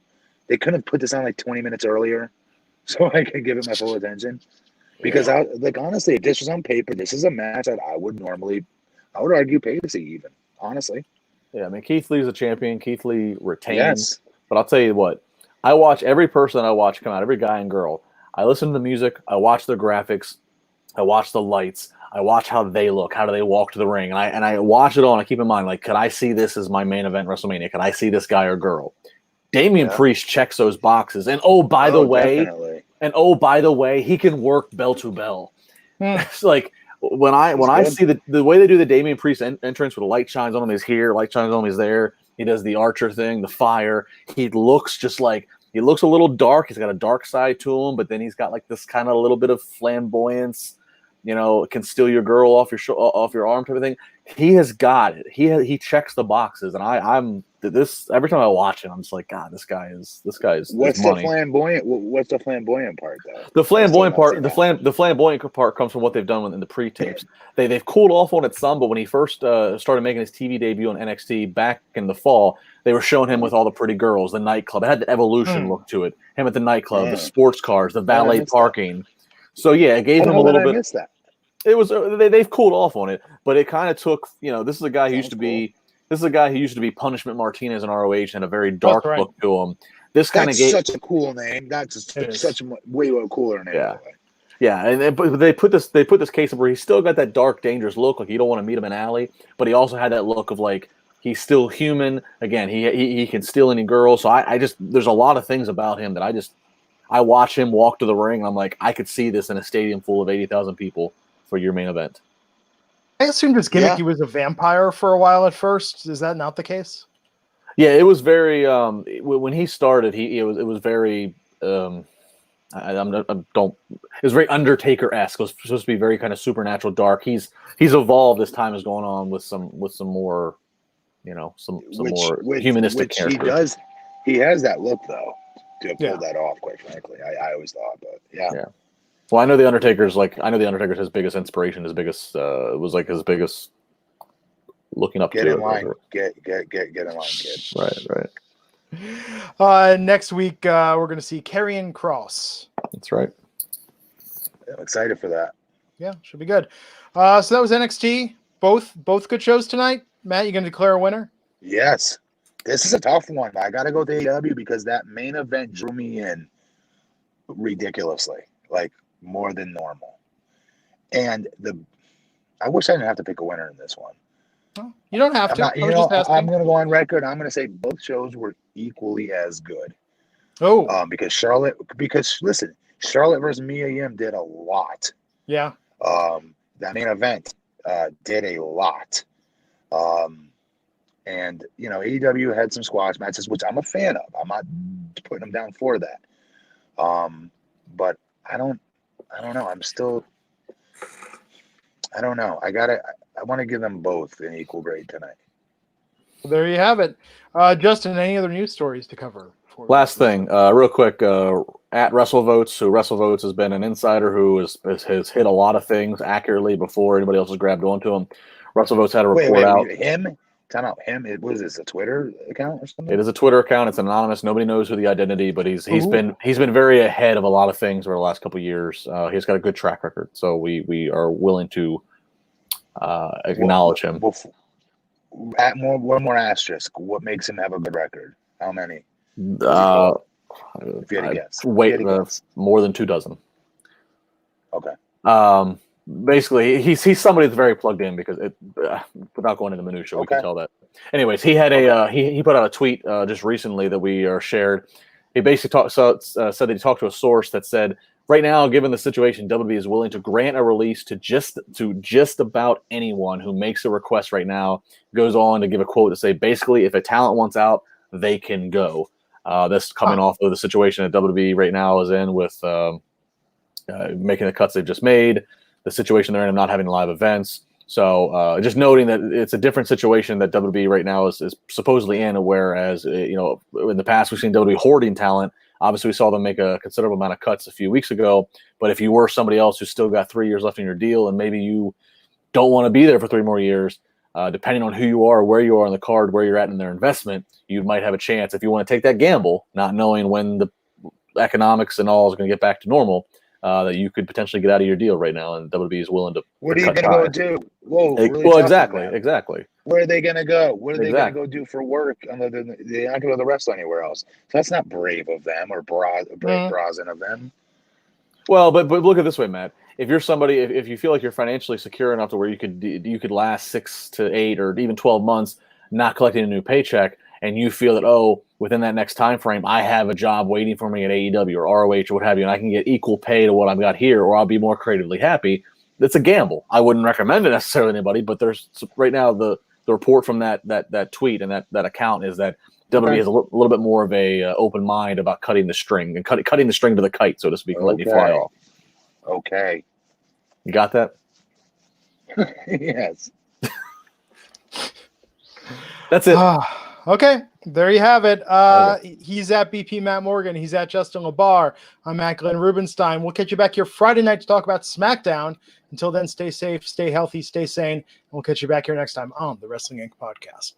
They couldn't have put this on like 20 minutes earlier so I could give it my full attention. Because honestly, if this was on paper, this is a match that I would argue pay to see even, honestly. Yeah, I mean, Keithley's a champion. Keithley retains. Yes. But I'll tell you what, I watch every person I watch come out, every guy and girl. I listen to the music. I watch the graphics. I watch the lights. I watch how they look. How do they walk to the ring? And I watch it all, and I keep in mind, like, could I see this as my main event WrestleMania? Could I see this guy or girl? Damian Priest checks those boxes. And by the way, he can work bell to bell. It's like when I see the way they do the Damian Priest entrance, where the light shines on him, he's here, light shines on him, he's there. He does the Archer thing, the fire. He looks a little dark. He's got a dark side to him, but then he's got like this kind of a little bit of flamboyance. You know, can steal your girl off your arm type of thing. He has got it. He checks the boxes, and I'm every time I watch him, I'm just like, God, this guy is. What's the flamboyant? What's the flamboyant part though? The flamboyant part comes from what they've done in the pre-tapes. They've cooled off on it some, but when he first started making his TV debut on NXT back in the fall, they were showing him with all the pretty girls, the nightclub. It had the Evolution look to it. Him at the nightclub, the sports cars, the valet parking. So yeah, it gave him a little bit. It was they've cooled off on it, but it kind of took. You know, this is a guy who used to be. This is a guy who used to be Punishment Martinez in ROH and a very dark look to him. This kind of such a cool name. That's such a way cooler name. Yeah, yeah. And but they put this case up where he's still got that dark, dangerous look. Like you don't want to meet him in an alley, but he also had that look of like he's still human. Again, he can steal any girl. So I just there's a lot of things about him that I watch him walk to the ring and I'm like I could see this in a stadium full of 80,000 people for your main event. I assumed his gimmick he was a vampire for a while at first. Is that not the case? Yeah, it was very when he started, it was very it was very Undertaker-esque. It was supposed to be very kind of supernatural dark. He's evolved as time has gone on with some more, you know, some more humanistic characters. He has that look though to pull that off, quite frankly. I always thought, but yeah. Well, I know the Undertaker's his biggest inspiration, his biggest his biggest looking up get to in line. Get in line, kid. Right. Next week we're going to see Karrion Kross. That's right. I'm excited for that. Yeah, should be good. So that was NXT. Both good shows tonight. Matt, you going to declare a winner? Yes. This is a tough one. I got to go to AEW because that main event drew me in ridiculously. Like, more than normal. And I wish I didn't have to pick a winner in this one. Well, you don't have to. I'm going to go on record. I'm going to say both shows were equally as good. Oh. Because listen, Charlotte versus Mia Yim did a lot. Yeah. That main event did a lot. And, you know, AEW had some squash matches, which I'm a fan of. I'm not putting them down for that. But I don't know. I don't know. I want to give them both an equal grade tonight. Well, there you have it. Justin, any other news stories to cover? Last thing, real quick, at WrestleVotes, who WrestleVotes has been an insider who has hit a lot of things accurately before anybody else has grabbed onto him. WrestleVotes had a report out. Him? Time out. Him? What is this? A Twitter account or something? It is a Twitter account. It's anonymous. Nobody knows who the identity, but he's been very ahead of a lot of things over the last couple of years. He's got a good track record, so we are willing to acknowledge him. One more asterisk. What makes him have a good record? How many? If you had to guess. More than 24. Okay. Basically, he's somebody that's very plugged in because without going into minutia, we can tell that. Anyways, he had he put out a tweet just recently that we shared. He basically said that he talked to a source that said, right now, given the situation, WWE is willing to grant a release to just about anyone who makes a request right now. Goes on to give a quote to say, basically, if a talent wants out, they can go. That's coming off of the situation that WWE right now is in with making the cuts they've just made, the situation they're in of not having live events. So just noting that it's a different situation that WWE right now is supposedly in, whereas in the past we've seen WWE hoarding talent. Obviously, we saw them make a considerable amount of cuts a few weeks ago. But if you were somebody else who's still got 3 years left in your deal, and maybe you don't want to be there for 3 more years, depending on who you are, where you are on the card, where you're at in their investment, you might have a chance if you want to take that gamble, not knowing when the economics and all is going to get back to normal. That you could potentially get out of your deal right now, and WWE is willing to. What are you going to go do? Whoa, really well, exactly. Where are they going to go? What are they going to go do for work? They're not going to go to the wrestle anywhere else. So that's not brave of them or brazen of them. Well, but look at it this way, Matt. If you're somebody, if you feel like you're financially secure enough to where you could last 6 to 8 or even 12 months not collecting a new paycheck, and you feel that, within that next time frame, I have a job waiting for me at AEW or ROH or what have you, and I can get equal pay to what I've got here, or I'll be more creatively happy. That's a gamble. I wouldn't recommend it necessarily to anybody, but there's right now the report from that tweet and that account is that WWE has a little bit more of a open mind about cutting the string and cutting the string to the kite, so to speak, and letting you fly off. Okay. You got that? Yes. That's it. Okay, there you have it. He's at BP Matt Morgan. He's at Justin LaBar. I'm at Glenn Rubenstein. We'll catch you back here Friday night to talk about SmackDown. Until then, stay safe, stay healthy, stay sane. And we'll catch you back here next time on the Wrestling Inc. podcast.